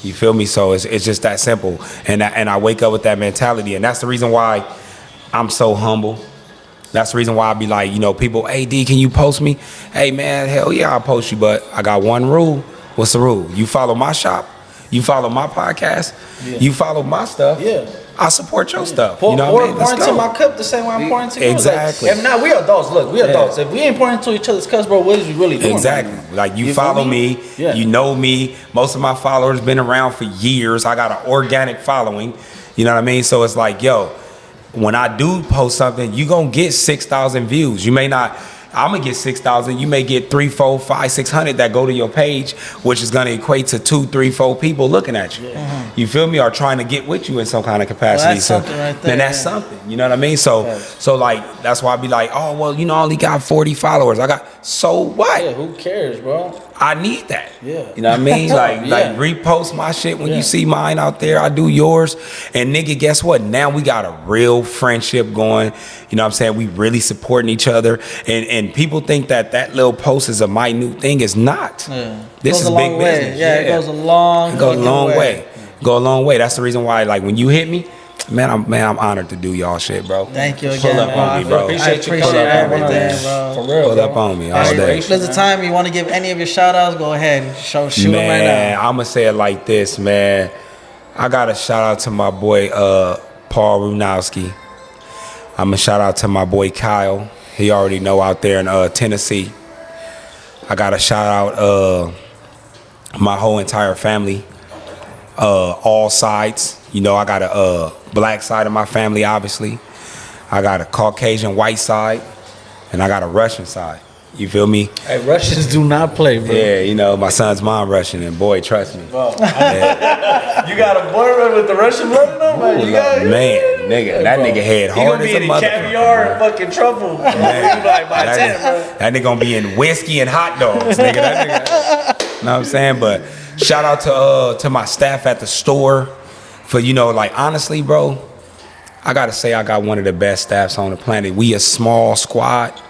You feel me? So it's just that simple. And I wake up with that mentality, and that's the reason why I'm so humble. That's the reason why I be like, you know, people, hey D, can you post me? Hey man, hell yeah, I'll post you. But I got one rule. What's the rule? You follow my shop. You follow my podcast. You follow my stuff. I support your stuff. You know what I mean? Pour into my cup the same way I'm pouring into yours. Exactly. Like, if not, we adults. Look, we adults. If we ain't pouring into each other's cups, bro, what is we really doing? Exactly. Right now? Like you follow me, you know me. Most of my followers been around for years. I got an organic following. You know what I mean? So it's like, yo, when I do post something, you gonna get 6,000 views. You may not. I'm gonna get 6,000. You may get 3, 4, 5, 600 that go to your page, which is gonna equate to 2, 3, 4 people looking at you. You feel me? Or trying to get with you in some kind of capacity. Well, that's something right there, then that's something. You know what I mean? So like that's why I be like, oh well, you know, I only got 40 followers. I got so what? Yeah, who cares, bro? I need that. Yeah. You know what I mean? Like repost my shit when you see mine out there. I do yours. And nigga, guess what? Now we got a real friendship going. You know what I'm saying? We really supporting each other. And people think that little post is a minute thing. It's not. This is big business. It goes a long way. Go a long way. That's the reason why, like, when you hit me, man, I'm honored to do y'all shit, bro. Thank you again, Pull up on me, bro. I appreciate everything, bro. For real, Pull up on me all day. If there's a time you want to give any of your shout outs, go ahead. Shoot them right Man, now. I'm going to say it like this, man. I got a shout out to my boy, Paul Runowski. I'm going to shout out to my boy, Kyle. He already know out there in Tennessee. I got to shout out my whole entire family, all sides. You know, I got a black side of my family, obviously. I got a Caucasian white side, and I got a Russian side. You feel me? Hey, Russians do not play, bro. Yeah, you know, my son's mom Russian, and boy, trust me. Bro, you got a boy with the Russian blood, though, man. Man, nigga, that nigga head hard as a motherfucker. Caviar and fucking truffle. Like by 10, bro. That nigga gonna be in whiskey and hot dogs, nigga. That nigga. Know what I'm saying? But shout out to my staff at the store for, you know, like, honestly, bro, I gotta say I got one of the best staffs on the planet. We a small squad,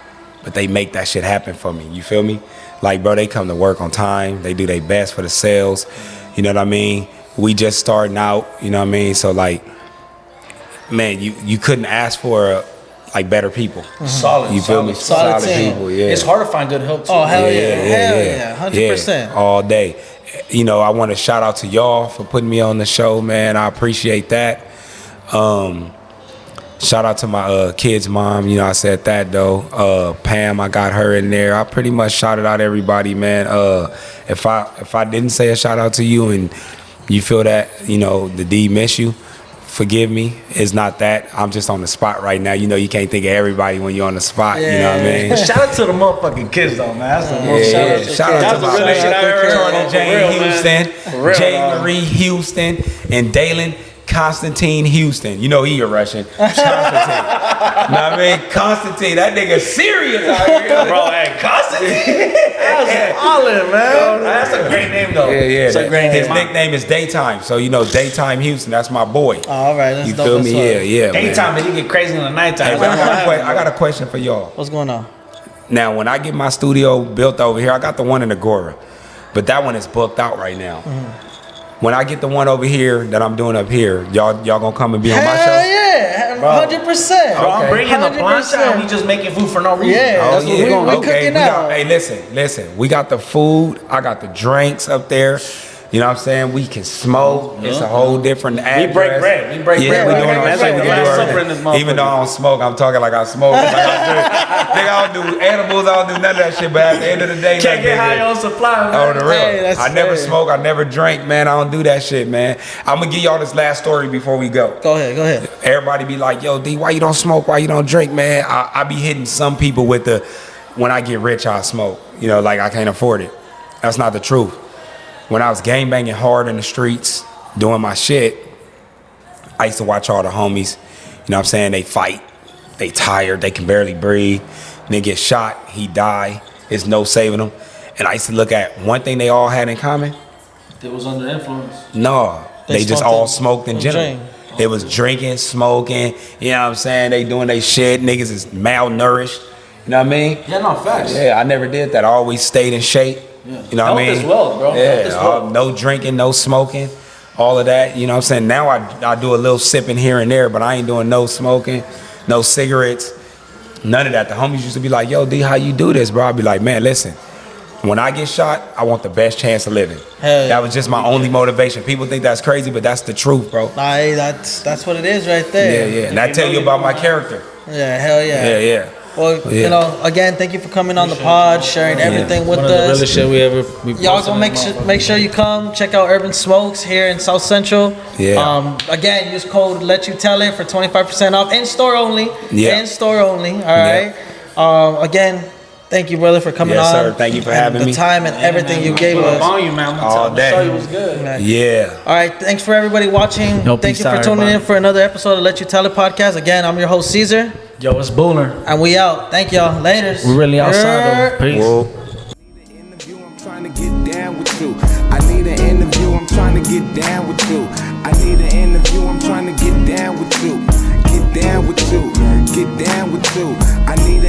but they make that shit happen for me. You feel me? Like, bro, they come to work on time. They do their best for the sales. You know what I mean? We just starting out. You know what I mean? So, like, man, you couldn't ask for like better people. Solid. You feel me? Solid team. people. Yeah. It's hard to find good help, too. Oh, hell yeah. 100%. Yeah, all day. You know, I want to shout out to y'all for putting me on the show, man. I appreciate that. Shout out to my kid's mom. You know, I said that though. Pam, I got her in there. I pretty much shouted out everybody, man. If I didn't say a shout out to you and you feel that, you know, the D miss you, forgive me. It's not that. I'm just on the spot right now. You know, you can't think of everybody when you're on the spot. You know what I mean? But shout out to the motherfucking kids, though, man. That's the most Shout out to the realest shit I ever heard. Jordan Jane Houston, Jay Marie Houston, and Dalen Constantine Houston. You know he a Russian. Constantine. Know what I mean? Constantine. That nigga serious out here. Bro, hey, Constantine. That's solid, man. That's a great name, though. Yeah. It's a great name. His nickname is Daytime. So, you know, Daytime Houston. That's my boy. Oh, all right. That's You dope feel as me? fuck. Yeah. Daytime, man. but you get crazy in the nighttime. Hey, but I got a question for y'all. What's going on? Now, when I get my studio built over here, I got the one in Agora, but that one is booked out right now. When I get the one over here that I'm doing up here, y'all gonna come and be on my show? Hell yeah, 100%. Bro, I'm bringing the 100%. plancha and we just making food for no reason. Yeah. Oh, That's what we gonna- we cooking now. Hey, listen. We got the food. I got the drinks up there. You know what I'm saying? We can smoke. It's a whole different address. We break bread. We break Yeah, bread. we We doing break all bread. shit. We can do Last Supper in this everything. Even though I don't smoke, I'm talking like I smoke. Like I don't do edibles. I don't do none of that shit. But at the end of the day, Can't like, get nigga, high on supply, man. Oh, the real. Hey, that's I never fair. smoke. I never drink, man. I don't do that shit, man. I'm gonna give y'all this last story before we go. Go ahead. Everybody be like, yo, D, why you don't smoke? Why you don't drink, man? I be hitting some people with the, when I get rich, I'll smoke. You know, like I can't afford it. That's not the truth. When I was gangbanging hard in the streets, doing my shit, I used to watch all the homies. You know what I'm saying? They fight. They tired. They can barely breathe. And they get shot. He die. There's no saving them. And I used to look at one thing they all had in common. It was under influence. No, they just smoked all and- smoked in and general. drank. They was drinking, smoking, you know what I'm saying? They doing they shit. Niggas is malnourished. You know what I mean? Yeah, no, facts. Yeah, I never did that. I always stayed in shape. Yeah. You know what I Health mean? is wealth, bro. Health is Yeah, wealth. no drinking, no smoking, all of that. You know what I'm saying? Now I do a little sipping here and there, but I ain't doing no smoking, no cigarettes, none of that. The homies used to be like, yo, D, how you do this, bro? I'd be like, man, listen. When I get shot, I want the best chance of living. Hell yeah. That was just my only motivation. People think that's crazy, but that's the truth, bro. Nah, hey, that's what it is right there. Yeah, yeah. And I tell you about my character. Yeah, hell yeah. Yeah, yeah. Well, Yeah. you know, again, thank you for coming on the pod, sharing everything with One of the us. realest shit we ever. Y'all go make sure you come check out Urban Smokes here in South Central. Yeah. Again, use code Let You Tell It for 25% off. In store only. Yeah. In store only. All right. Again, thank you, brother, for coming Yes, on. sir. Thank you for and having the me. time and everything you gave us. On you, man. All day. Show you was good. Yeah. All right, thanks for everybody watching. Yo, Thank peace you for out, tuning in everybody. for another episode of Let You Tell It podcast. Again, I'm your host Caesar, Yo, it's Booner. and we out. Thank y'all. Laters. We really outside though. Peace. Whoa. Interview, I'm trying to get down with you. I need an interview, I'm trying to get down with you. I need an interview, I'm trying to get down with you. Get down with you. Get down with you. I need